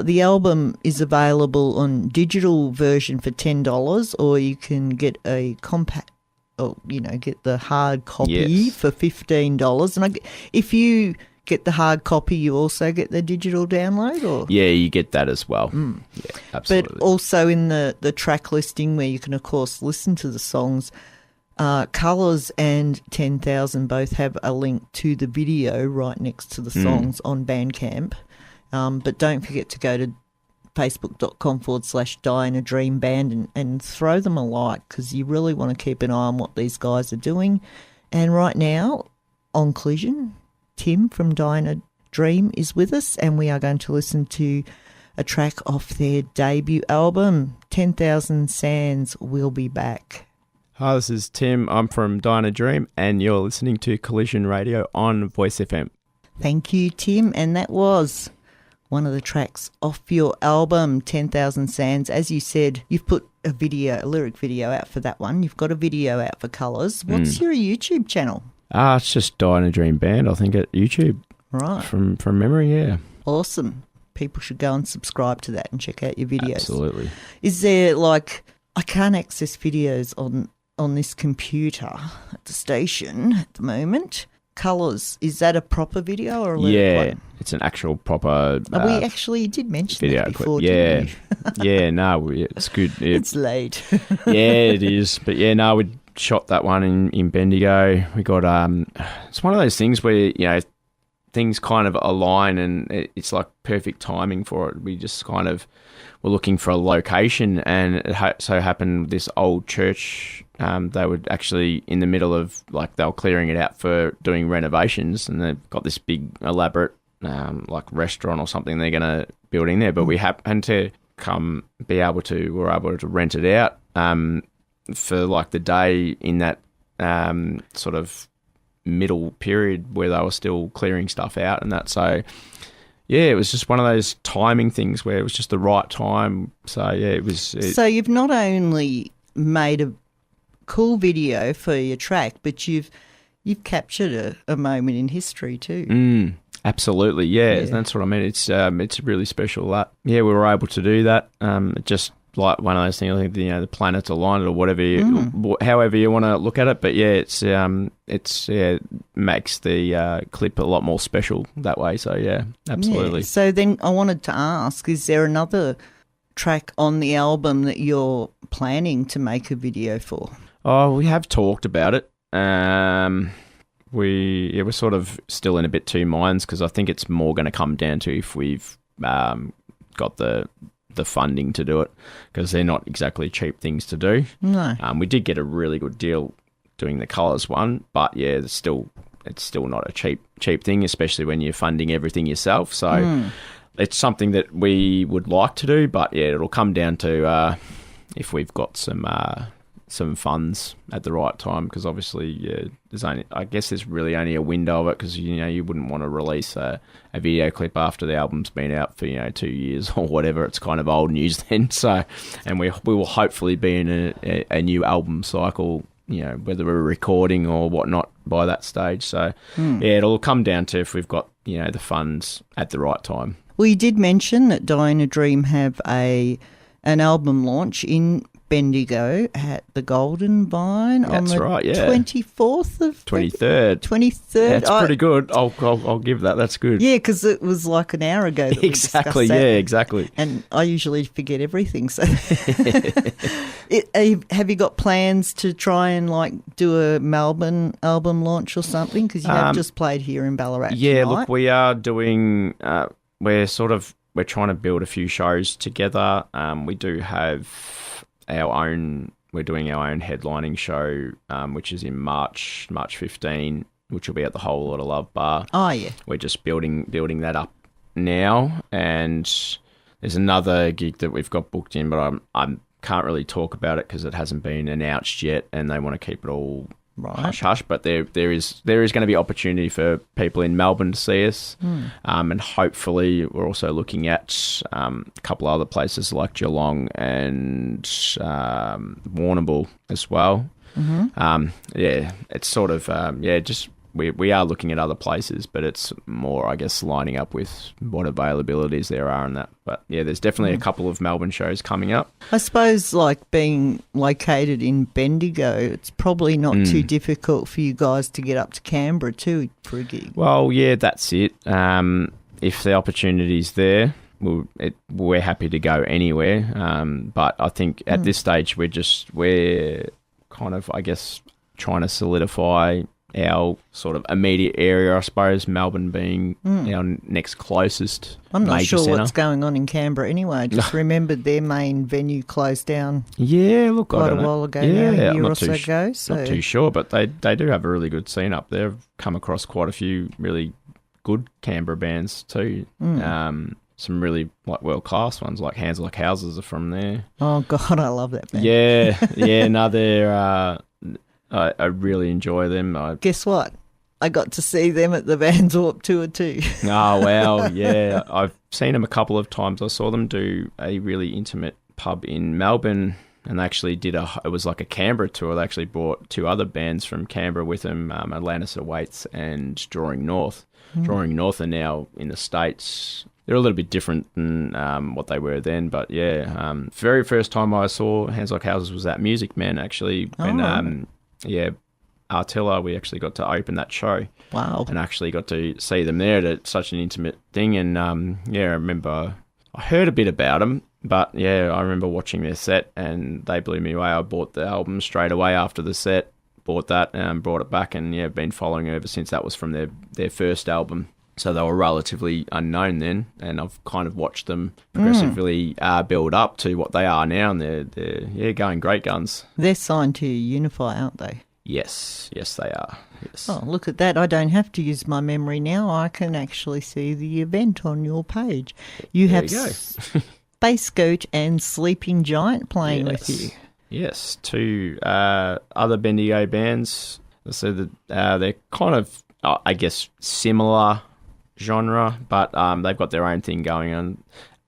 The album is available on digital version for $10, or you can get a compact, or get the hard copy for $15. And if you get the hard copy, you also get the digital download, or
yeah, you get that as well. Yeah, absolutely.
But also in the track listing, where you can of course listen to the songs, Colours and 10,000 both have a link to the video right next to the songs on Bandcamp. But don't forget to go to facebook.com/DieInADreamBand and throw them a like, because you really want to keep an eye on what these guys are doing. And right now, on Collision, Tim from Die in a Dream is with us, and we are going to listen to a track off their debut album, 10,000 Sands Will Be Back.
Hi, this is Tim. I'm from Die in a Dream, and you're listening to Collision Radio on Voice FM.
Thank you, Tim. And that was one of the tracks off your album, 10,000 Sands. As you said, you've put a lyric video out for that one. You've got a video out for Colours. What's your YouTube channel?
It's just Die in a Dream Band, I think, at YouTube.
Right.
From memory, yeah.
Awesome. People should go and subscribe to that and check out your videos.
Absolutely.
Is there, I can't access videos on this computer at the station at the moment. Colours, is that a proper video or a lyric one?
It's an actual proper
we actually did mention
video
that before,
clip.
didn't we?
It's good.
It's late.
Yeah, it is. But we shot that one in Bendigo. We got it's one of those things where things kind of align, and it's like perfect timing for it. We just kind of were looking for a location, and it so happened this old church, they were actually in the middle of, they were clearing it out for doing renovations, and they've got this big elaborate restaurant or something they're going to build in there. But we happened to we were able to rent it out for the day in that sort of middle period where they were still clearing stuff out and that. So it was just one of those timing things where it was just the right time. So it was.
So you've not only made a cool video for your track, but you've captured a moment in history too.
Absolutely, yeah. That's what I mean. It's really special that we were able to do that. Just like one of those things. I think the planets aligned or whatever, however you want to look at it. But it's makes the clip a lot more special that way. So absolutely.
Yeah. So then I wanted to ask: is there another track on the album that you're planning to make a video for?
Oh, we have talked about it. We're sort of still in a bit two minds, because I think it's more going to come down to if we've got the funding to do it, because they're not exactly cheap things to do.
No.
We did get a really good deal doing the Colours one, but it's still not a cheap thing, especially when you're funding everything yourself. So it's something that we would like to do, but it'll come down to if we've got some funds at the right time, because obviously there's really only a window of it, because you wouldn't want to release a video clip after the album's been out for 2 years or whatever. It's kind of old news then. So, and we will hopefully be in a new album cycle, whether we're recording or whatnot by that stage. So it'll come down to if we've got the funds at the right time.
Well, you did mention that Die in a Dream have an album launch in Bendigo at the Golden Vine on the 24th of
23rd.
23rd.
That's pretty good. I'll give that. That's good.
Yeah, because it was like an hour ago that
exactly.
We discussed that.
Yeah, exactly.
And I usually forget everything. So, have you got plans to try and do a Melbourne album launch or something? Because you have just played here in Ballarat.
Yeah,
tonight.
look, we are doing. We're trying to build a few shows together. We do have we're doing our own headlining show, which is in March 15, which will be at the Whole Lot of Love Bar.
Oh, yeah.
We're just building that up now, and there's another gig that we've got booked in, but I can't really talk about it because it hasn't been announced yet, and they want to keep it all hush-hush, but there is going to be opportunity for people in Melbourne to see us, and hopefully we're also looking at a couple other places like Geelong and Warrnambool as well. It's sort of just we are looking at other places, but it's more, I guess, lining up with what availabilities there are and that. But yeah, there's definitely a couple of Melbourne shows coming up.
I suppose, like being located in Bendigo, it's probably not too difficult for you guys to get up to Canberra too for a gig.
Well, yeah, that's it. If the opportunity's there, we're happy to go anywhere. But I think at this stage we're kind of, I guess, trying to solidify our sort of immediate area, I suppose, Melbourne being our next closest
I'm not
major
sure
centre.
what's going on in Canberra anyway. I just remembered their main venue closed down quite a while ago, a year or so ago. So.
Not too sure, but they do have a really good scene up there. I've come across quite a few really good Canberra bands too. Some really like world-class ones, like Hands Like Houses are from there.
Oh, God, I love that band.
Yeah, no, they're... I really enjoy them.
Guess what? I got to see them at the Vans Warped Tour too.
Oh, wow, yeah. I've seen them a couple of times. I saw them do a really intimate pub in Melbourne, and they actually did it was like a Canberra tour. They actually brought 2 other bands from Canberra with them, Atlantis Awaits and Drawing North. Drawing North are now in the States. They're a little bit different than what they were then, but yeah. Very first time I saw Hands Like Houses was at Music Man, actually. When, Artilla, we actually got to open that show.
Wow.
And actually got to see them there at such an intimate thing. And, I remember I heard a bit about them, but, I remember watching their set and they blew me away. I bought the album straight away after the set, bought that and brought it back and, been following ever since. That was from their first album. So they were relatively unknown then, and I've kind of watched them progressively build up to what they are now, and they're going great guns.
They're signed to Unify, aren't they?
Yes, they are. Yes.
Oh, look at that. I don't have to use my memory now. I can actually see the event on your page. You have Space Goat and Sleeping Giant playing with you.
Yes, 2 other Bendigo bands. So they're kind of, I guess, similar genre, but they've got their own thing going on.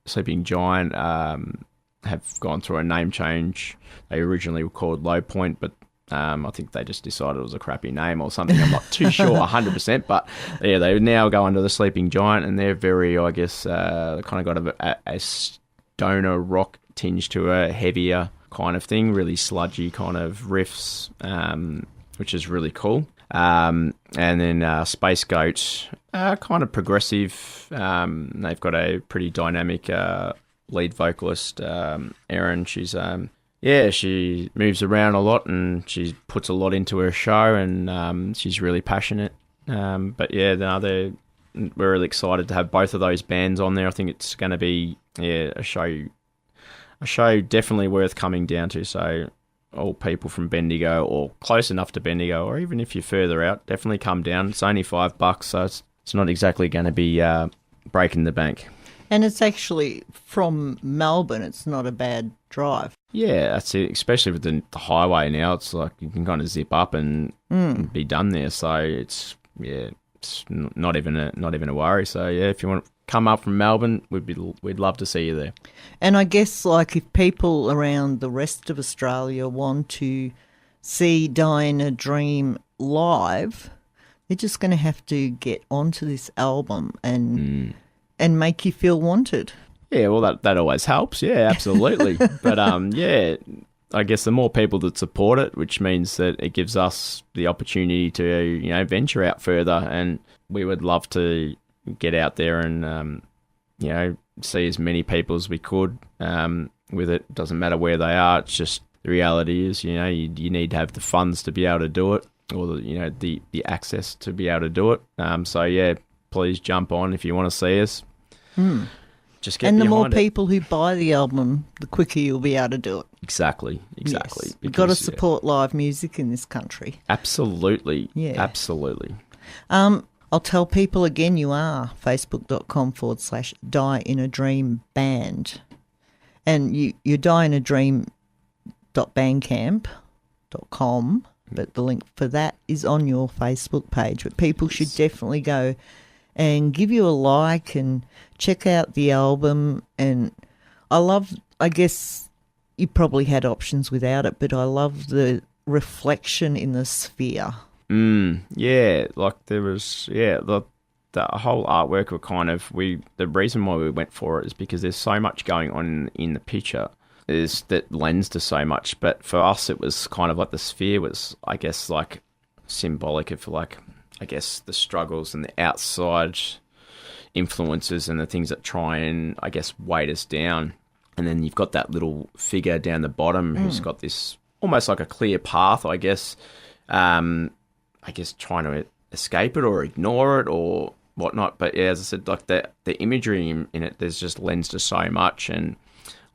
Sleeping Giant have gone through a name change. They originally were called Low Point, but I think they just decided it was a crappy name or something. I'm not too sure 100%, but yeah, they now go under the Sleeping Giant, and they're very, I guess, kind of got a stoner rock tinge to a heavier kind of thing, really sludgy kind of riffs, which is really cool. And then Space Goat, kind of progressive. They've got a pretty dynamic lead vocalist, Erin. She's she moves around a lot and she puts a lot into her show, and she's really passionate. But yeah, we're really excited to have both of those bands on there. I think it's going to be a show definitely worth coming down to. So all people from Bendigo or close enough to Bendigo, or even if you're further out, definitely come down. It's only $5, so it's not exactly going to be breaking the bank.
And it's actually from Melbourne. It's not a bad drive.
Yeah, that's it. Especially with the highway now, it's like you can kind of zip up and be done there. So it's not even a worry. So yeah, if you want to come up from Melbourne, we'd love to see you there.
And I guess like if people around the rest of Australia want to see Die in a Dream live, they're just going to have to get onto this album and make you feel wanted.
Yeah, well, that always helps. Yeah, absolutely. But I guess the more people that support it, which means that it gives us the opportunity to venture out further, and we would love to get out there and see as many people as we could with it. Doesn't matter where they are. It's just the reality is you need to have the funds to be able to do it, or the access to be able to do it. So yeah, please jump on if you want to see us. Just get
and the more
behind it.
people who buy the album, the quicker you'll be able to do it.
Exactly.
Yes. We've got to support live music in this country.
Absolutely.
Yeah.
Absolutely.
I'll tell people again, you are facebook.com/Die in a Dream Band. And you're dieinaDream.bandcamp.com, but the link for that is on your Facebook page. But people should definitely go and give you a like and check out the album. And I guess you probably had options without it, but I love the reflection in the sphere.
Yeah, like there was, the whole artwork were kind of, the reason why we went for it is because there's so much going on in the picture is that lends to so much. But for us, it was kind of like the sphere was, I guess, like symbolic of like, I guess, the struggles and the outside influences and the things that try and, I guess, weight us down. And then you've got that little figure down the bottom who's got this almost like a clear path, I guess, trying to escape it or ignore it or whatnot. But yeah, as I said, like the imagery in it, there's just lends to so much. And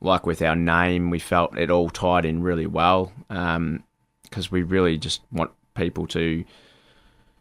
like with our name, we felt it all tied in really well because we really just want people to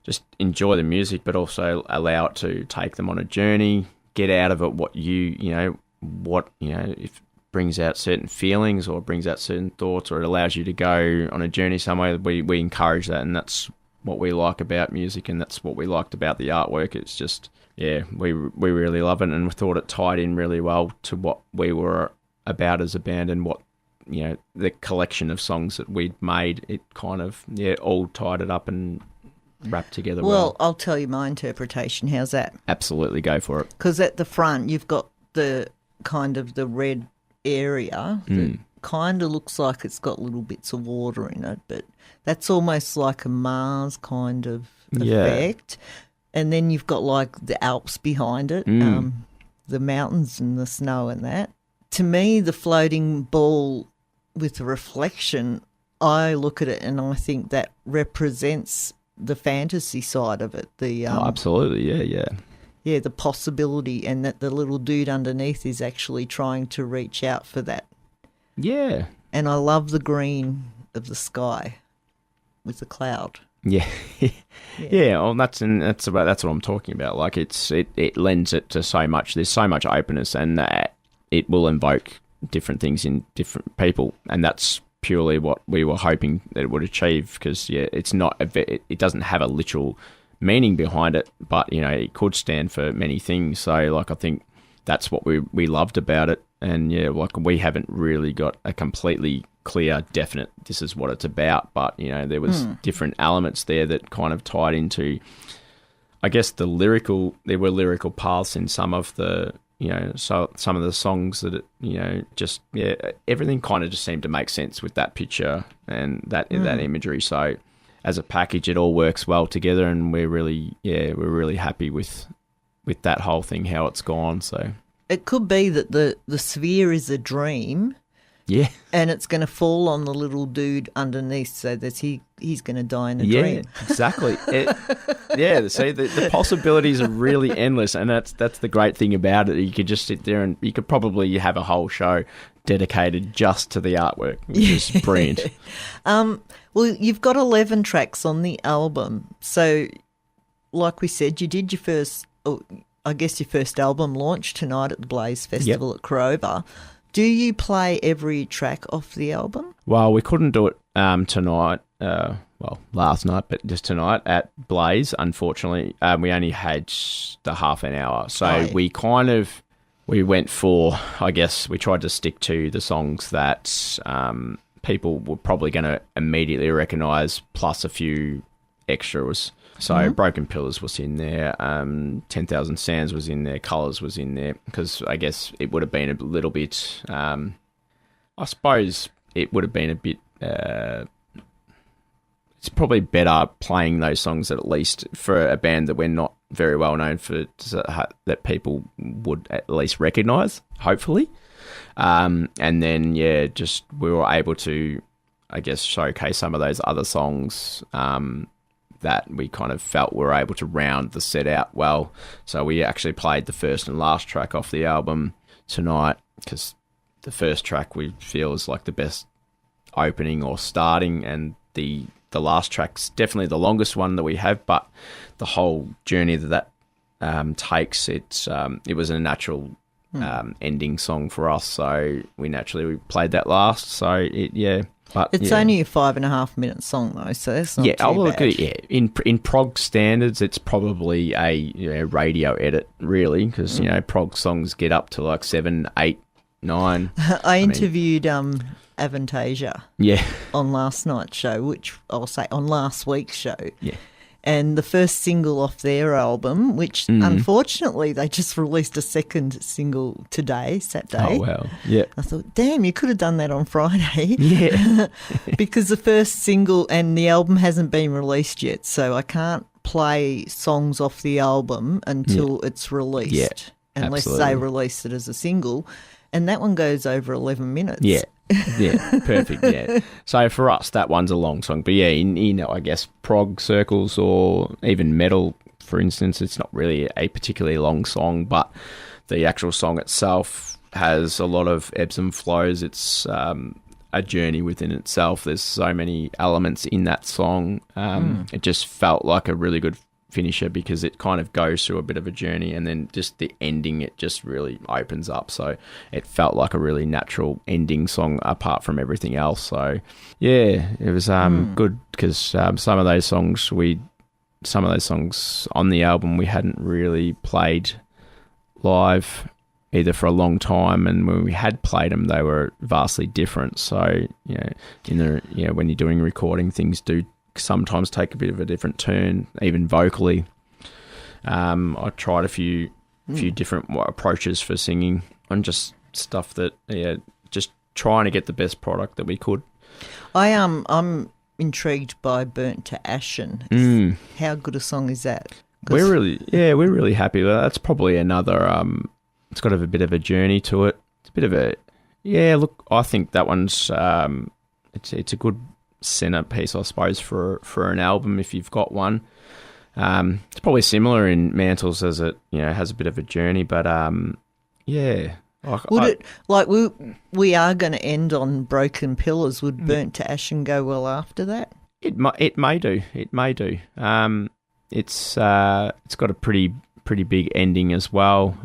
just enjoy the music, but also allow it to take them on a journey, get out of it what if it brings out certain feelings or brings out certain thoughts, or it allows you to go on a journey somewhere. We encourage that, and that's what we like about music, and that's what we liked about the artwork. It's just, we really love it, and we thought it tied in really well to what we were about as a band and what, the collection of songs that we'd made. It kind of, all tied it up and wrapped together well.
I'll tell you my interpretation. How's that?
Absolutely, go for it.
Because at the front, you've got the kind of the red area that kind of looks like it's got little bits of water in it, but that's almost like a Mars kind of effect. And then you've got like the Alps behind it, the mountains and the snow and that. To me, the floating ball with the reflection, I look at it and I think that represents the fantasy side of it.
Absolutely, yeah.
Yeah, the possibility, and that the little dude underneath is actually trying to reach out for that.
Yeah.
And I love the green of the sky with the cloud.
Yeah. Well, that's what I'm talking about. Like it lends it to so much. There's so much openness, and it will invoke different things in different people, and that's purely what we were hoping that it would achieve. Because it's not it doesn't have a literal meaning behind it, but it could stand for many things. So like I think that's what we loved about it. And like we haven't really got a completely clear, definite this is what it's about, but there was different elements there that kind of tied into, I guess, there were lyrical paths in some of the so some of the songs that everything kind of just seemed to make sense with that picture and that imagery. So as a package, it all works well together, and we're really happy with that whole thing, how it's gone. So
it could be that the sphere is a dream, and it's going to fall on the little dude underneath, so that he's going to die in a dream.
Exactly. See, the possibilities are really endless, and that's the great thing about it. You could just sit there and you could probably have a whole show dedicated just to the artwork, which is brilliant.
Well, you've got 11 tracks on the album. So, like we said, you did your first album launch tonight at the Blaze Festival at Crover. Do you play every track off the album?
Well, we couldn't do it tonight. Last night, but just tonight at Blaze, unfortunately. We only had the half an hour. So we went for, I guess, we tried to stick to the songs that people were probably going to immediately recognise, plus a few extras. So Broken Pillars was in there, 10,000 Sands was in there, Colours was in there, because I guess it would have been a little bit, I suppose it would have been a bit, it's probably better playing those songs at least for a band that we're not very well known for, that people would at least recognise, hopefully. And then, just we were able to, I guess, showcase some of those other songs that we kind of felt were able to round the set out well. So we actually played the first and last track off the album tonight, because the first track we feel is like the best opening or starting, and the last track's definitely the longest one that we have, but the whole journey that takes, it was a natural ending song for us, so we played that last. So but
it's only a 5.5 minute song though, so that's not too bad.
In prog standards, it's probably a radio edit really, because prog songs get up to like 7, 8, 9.
I interviewed Avantasia
Yeah.
on last night's show, which I'll say on last week's show.
Yeah.
And the first single off their album, which unfortunately they just released a second single today, Saturday.
Oh, wow. Yeah.
I thought, damn, you could have done that on Friday.
Yeah.
Because the first single and the album hasn't been released yet, so I can't play songs off the album until it's released.
Yeah,
unless
absolutely.
they release it as a single. And that one goes over 11 minutes.
Yeah. Yeah, perfect, yeah. So for us, that one's a long song. But yeah, in I guess, prog circles or even metal, for instance, it's not really a particularly long song, but the actual song itself has a lot of ebbs and flows. It's a journey within itself. There's so many elements in that song. It just felt like a really good finisher because it kind of goes through a bit of a journey, and then just the ending, it just really opens up. So it felt like a really natural ending song apart from everything else. So yeah, it was good because some of those songs on the album we hadn't really played live either for a long time, and when we had played them, they were vastly different. So when you're doing recording, things do sometimes take a bit of a different turn, even vocally. I tried a few different approaches for singing and just stuff that, just trying to get the best product that we could.
I'm intrigued by Burnt to Ashen. How good a song is that?
We're really happy with that. That's probably another. It's got a bit of a journey to it. It's a bit of a look. I think that one's it's a good centerpiece, I suppose, for an album if you've got one. It's probably similar in Mantles as it has a bit of a journey, but
we are going to end on Broken Pillars. Would Burnt to Ashen go well after that?
It may do. It's got a pretty big ending as well.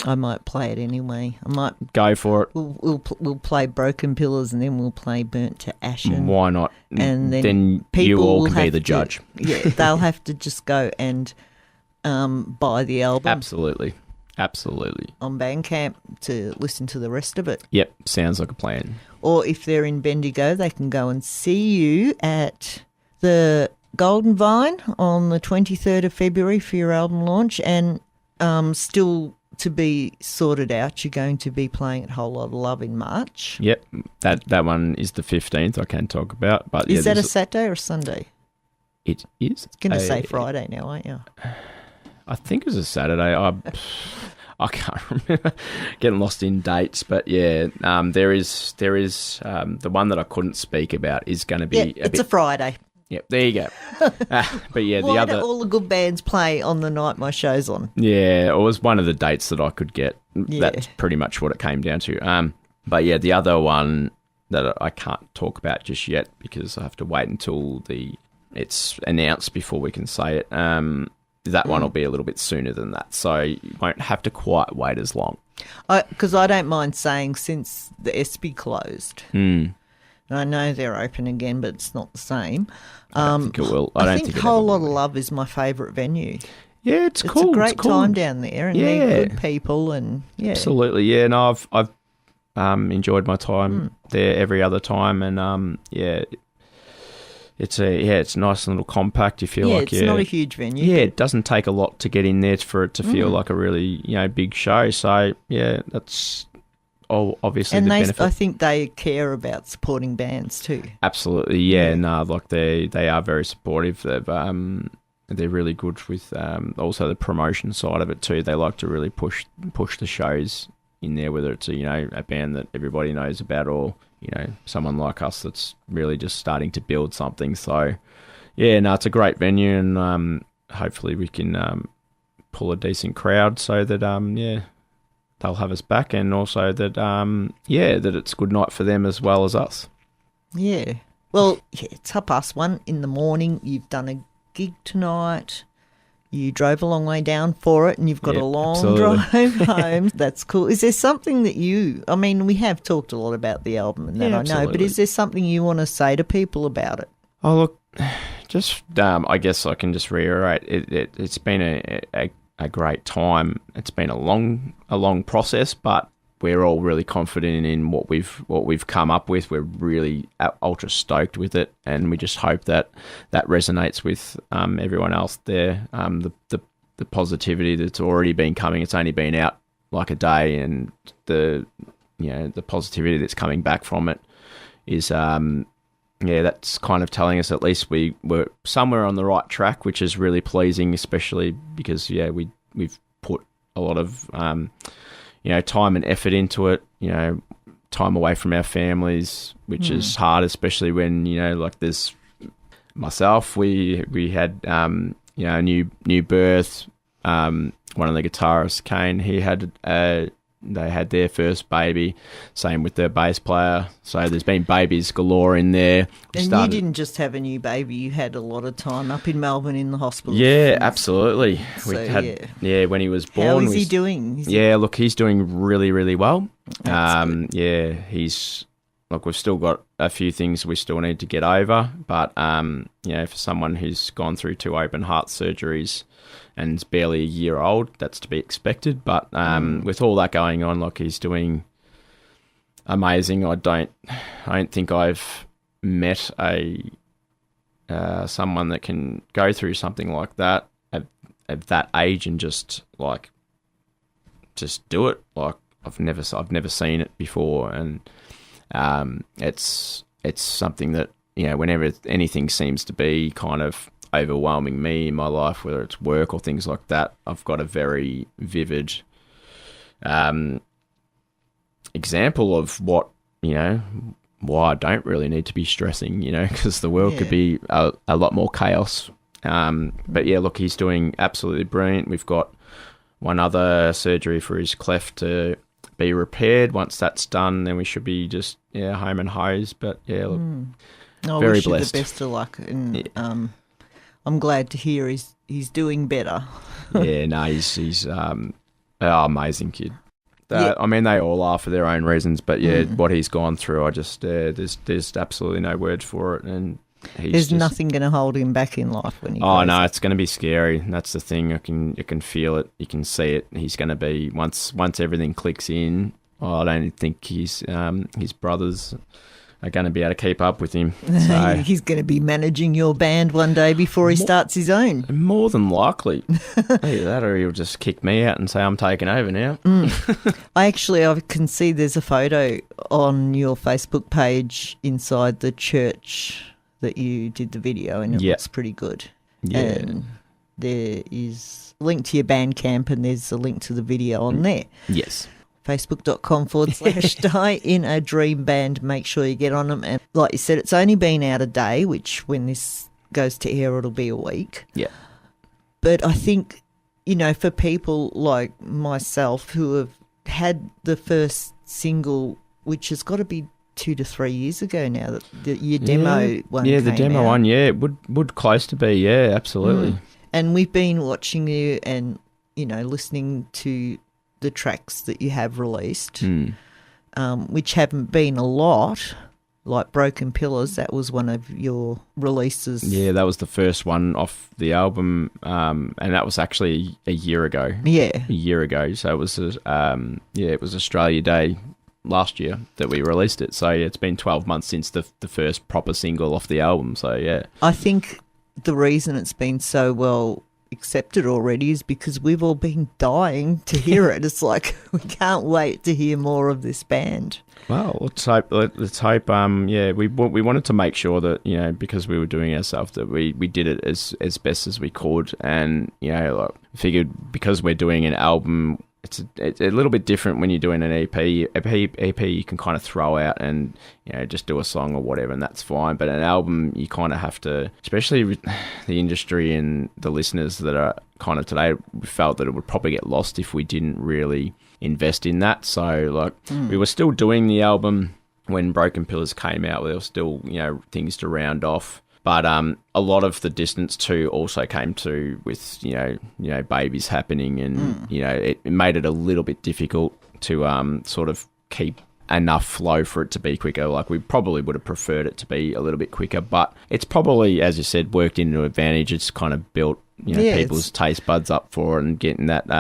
I might play it anyway. I might
go for it.
We'll play Broken Pillars and then we'll play Burnt to Ashen.
Why not?
And then
you all can be the judge.
Yeah, they'll have to just go and buy the album.
Absolutely.
On Bandcamp to listen to the rest of it.
Yep, sounds like a plan.
Or if they're in Bendigo, they can go and see you at the Golden Vine on the 23rd of February for your album launch, and still to be sorted out, you're going to be playing at Whole Lot of Love in March.
Yep, that one is the 15th. I can talk about, but
is that a Saturday or a Sunday?
It is.
It's going to say Friday now, aren't you?
I think it was a Saturday. I can't remember. Getting lost in dates, but yeah, there is the one that I couldn't speak about is going to be.
It's a Friday.
Yep, there you go. But yeah,
Why do all the good bands play on the night my show's on?
Yeah, it was one of the dates that I could get. Yeah. That's pretty much what it came down to. But yeah, the other one that I can't talk about just yet because I have to wait until it's announced before we can say it. That one will be a little bit sooner than that, so you won't have to quite wait as long.
Because I don't mind saying since the SB closed. I know they're open again, but it's not the same.
I don't think it will.
I think Whole Lot of Love is my favourite venue.
Yeah, it's cool.
It's a great time down there, and they're good people, and
absolutely. Yeah, no, I've enjoyed my time there every other time, and it's a nice little compact. You feel like
it's not a huge venue.
Yeah, it doesn't take a lot to get in there for it to feel like a really big show. So yeah, that's. Obviously,
and
the benefit.
I think they care about supporting bands too.
Absolutely, yeah. No, like they are very supportive. They're really good with also the promotion side of it too. They like to really push the shows in there, whether it's a band that everybody knows about or someone like us that's really just starting to build something. So yeah, no, it's a great venue, and hopefully we can pull a decent crowd so that they'll have us back, and also that that it's a good night for them as well as us.
Yeah. Well, it's 1:30 in the morning. You've done a gig tonight. You drove a long way down for it, and you've got a long drive home. That's cool. Is there something that we have talked a lot about the album and that I know, but is there something you want to say to people about it?
Oh, look, just I guess I can just reiterate, it's been a great time. It's been a long process, but we're all really confident in what we've come up with. We're really ultra stoked with it, and we just hope that resonates with everyone else there. The positivity that's already been coming, it's only been out like a day, and the positivity that's coming back from it is that's kind of telling us at least we were somewhere on the right track, which is really pleasing, especially because we've put a lot of time and effort into it, time away from our families, which is hard, especially when, like there's myself, we had, a new birth. One of the guitarists, Kane, they had their first baby, same with their bass player. So there's been babies galore in there.
And you didn't just have a new baby, you had a lot of time up in Melbourne in the hospital.
Yeah, absolutely.
So,
when he was born.
How is he doing?
Look, he's doing really, really well.
Good.
He's... Look, we've still got a few things we still need to get over, but, for someone who's gone through 2 open heart surgeries and is barely a year old, that's to be expected. But with all that going on, look, he's doing amazing. I don't think I've met someone that can go through something like that at that age and just do it. Like I've never seen it before, and it's something that, whenever anything seems to be kind of overwhelming me in my life, whether it's work or things like that, I've got a very vivid example of what, why I don't really need to be stressing, because the world could be a lot more chaos. But yeah, look, he's doing absolutely brilliant. We've got one other surgery for his cleft to be repaired. Once that's done, then we should be just home and hose. But yeah, look, very blessed.
Wish you the best of luck, and I'm glad to hear he's doing better.
He's amazing kid. I mean, they all are for their own reasons, but what he's gone through, I just there's absolutely no words for it, and
there's nothing going to hold him back in life when he goes.
Oh no, it's going to be scary. That's the thing. You can feel it. You can see it. He's going to be once everything clicks in. I don't think his brothers are going to be able to keep up with him. So,
he's going to be managing your band one day before he starts his own.
More than likely. Either that or he'll just kick me out and say I'm taking over now.
I can see there's a photo on your Facebook page inside the church that you did the video, and it looks pretty good.
Yeah.
And there is a link to your Bandcamp, and there's a link to the video on there.
Yes.
Facebook.com/Die in a Dream Band. Make sure you get on them. And like you said, it's only been out a day, which when this goes to air, it'll be a week.
Yeah.
But I think, for people like myself who have had the first single, which has got to be 2 to 3 years ago now, that your demo one came
the demo
out.
one, it would close to be, absolutely.
And we've been watching you and, listening to the tracks that you have released, which haven't been a lot, like Broken Pillars. That was one of your releases. Yeah,
that was the first one off the album, and that was actually a year ago.
Yeah.
A year ago. So it was, it was Australia Day last year that we released it. So it's been 12 months since the first proper single off the album. So yeah.
I think the reason it's been so well accepted already is because we've all been dying to hear it. It's like we can't wait to hear more of this band.
Well, let's hope. We wanted to make sure that because we were doing it ourselves, that we did it as best as we could, and figured because we're doing an album, it's a little bit different when you're doing an EP. EP you can kind of throw out and just do a song or whatever, and that's fine. But an album, you kind of have to, especially with the industry and the listeners that are kind of today, we felt that it would probably get lost if we didn't really invest in that. So we were still doing the album when Broken Pillars came out. There were still things to round off. But a lot of the distance too also came to with babies happening, and it made it a little bit difficult to sort of keep enough flow for it to be quicker. Like we probably would have preferred it to be a little bit quicker, but it's probably, as you said, worked into advantage. It's kind of built people's taste buds up for it and getting that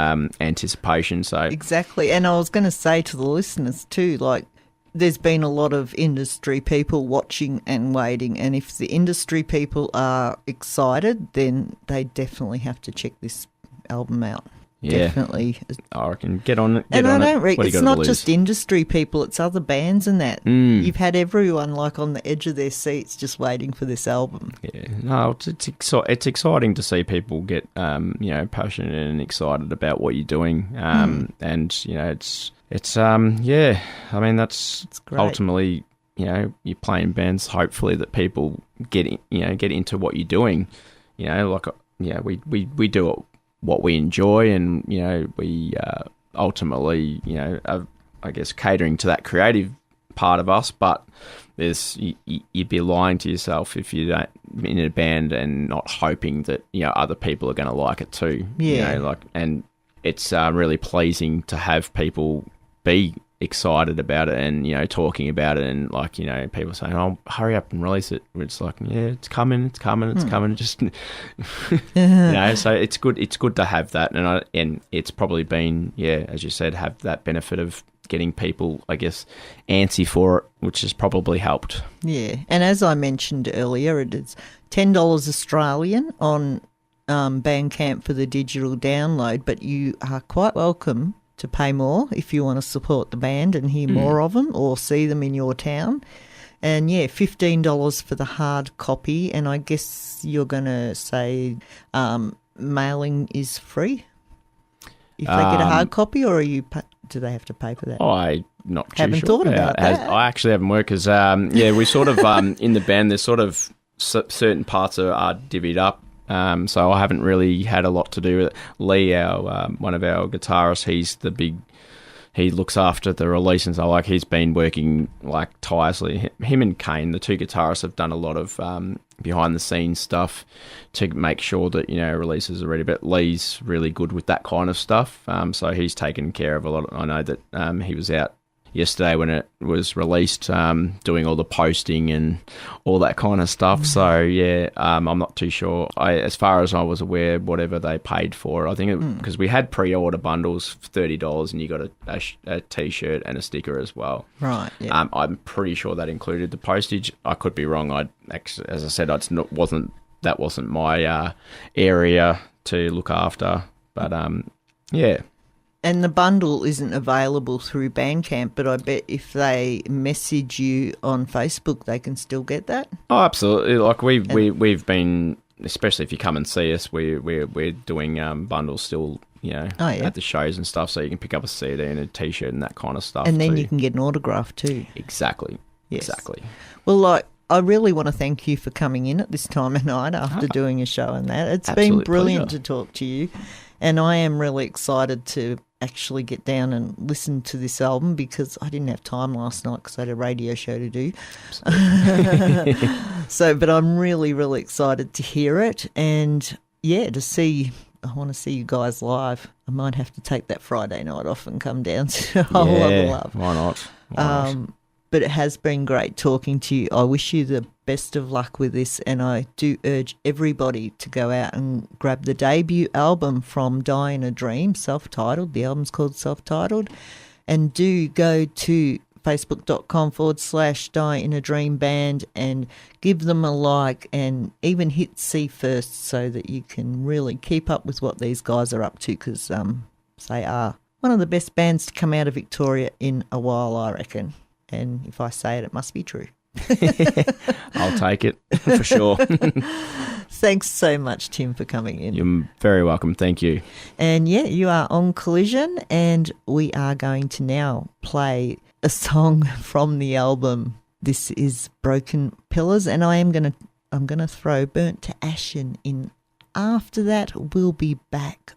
anticipation. So
exactly. And I was going to say to the listeners too, like, there's been a lot of industry people watching and waiting, and if the industry people are excited, then they definitely have to check this album out.
Yeah,
definitely.
I reckon get on it.
And I don't reckon it's not just industry people; it's other bands and that. You've had everyone like on the edge of their seats just waiting for this album.
Yeah, no, it's exciting to see people get passionate and excited about what you're doing. And it's I mean that's ultimately you're playing bands. Hopefully that people get into what you're doing. We do it. What we enjoy, and we ultimately are, I guess, catering to that creative part of us. But you'd be lying to yourself if you don't in a band and not hoping that other people are going to like it too.
Yeah,
and it's really pleasing to have people be excited about it and talking about it, and people saying, "Oh, hurry up and release it." It's like, yeah, it's coming, just so it's good to have that, and it's probably been, as you said, have that benefit of getting people, I guess, antsy for it, which has probably helped.
Yeah, and as I mentioned earlier, it is $10 Australian on Bandcamp for the digital download, but you are quite welcome to pay more if you want to support the band and hear more of them or see them in your town. And $15 for the hard copy. And I guess you're going to say mailing is free if they get a hard copy, or do they have to pay for that?
I'm not too
haven't
sure.
Thought about that.
I actually haven't worked because we sort of in the band there's sort of certain parts are divvied up. So I haven't really had a lot to do with it. Lee, one of our guitarists, he looks after the release, and so he's been working tirelessly. Him and Kane, the two guitarists, have done a lot of behind the scenes stuff to make sure that releases are ready. But Lee's really good with that kind of stuff, so he's taken care of a lot. I know that he was out yesterday when it was released, doing all the posting and all that kind of stuff. So I'm not too sure. As far as I was aware, whatever they paid for, I think because we had pre-order bundles for $30, and you got a t-shirt and a sticker as well.
Right. Yeah.
I'm pretty sure that included the postage. I could be wrong. As I said, that wasn't my area to look after. But yeah.
And the bundle isn't available through Bandcamp, but I bet if they message you on Facebook, they can still get that.
Oh, absolutely! We've been, especially if you come and see us, we're doing bundles still, at the shows and stuff, so you can pick up a CD and a T-shirt and that kind of stuff.
And then you can get an autograph too.
Exactly.
Yes.
Exactly.
Well, I really want to thank you for coming in at this time of night after doing a show and that. It's been brilliant to talk to you, and I am really excited to actually get down and listen to this album because I didn't have time last night because I had a radio show to do. But I'm really, really excited to hear it, and I want to see you guys live. I might have to take that Friday night off and come down to a whole lot of love.
Why not?
But it has been great talking to you. I wish you the best of luck with this, and I do urge everybody to go out and grab the debut album from Die in a Dream, self-titled. The album's called Self-Titled. And do go to facebook.com/Die in a Dream Band and give them a like, and even hit see first so that you can really keep up with what these guys are up to, because they are one of the best bands to come out of Victoria in a while, I reckon. And if I say it, it must be true.
I'll take it for sure.
Thanks so much, Tim, for coming in.
You're very welcome. Thank you.
And you are on Collision, and we are going to now play a song from the album. This is Broken Pillars, and I'm gonna throw Burnt to Ashen in. After that, we'll be back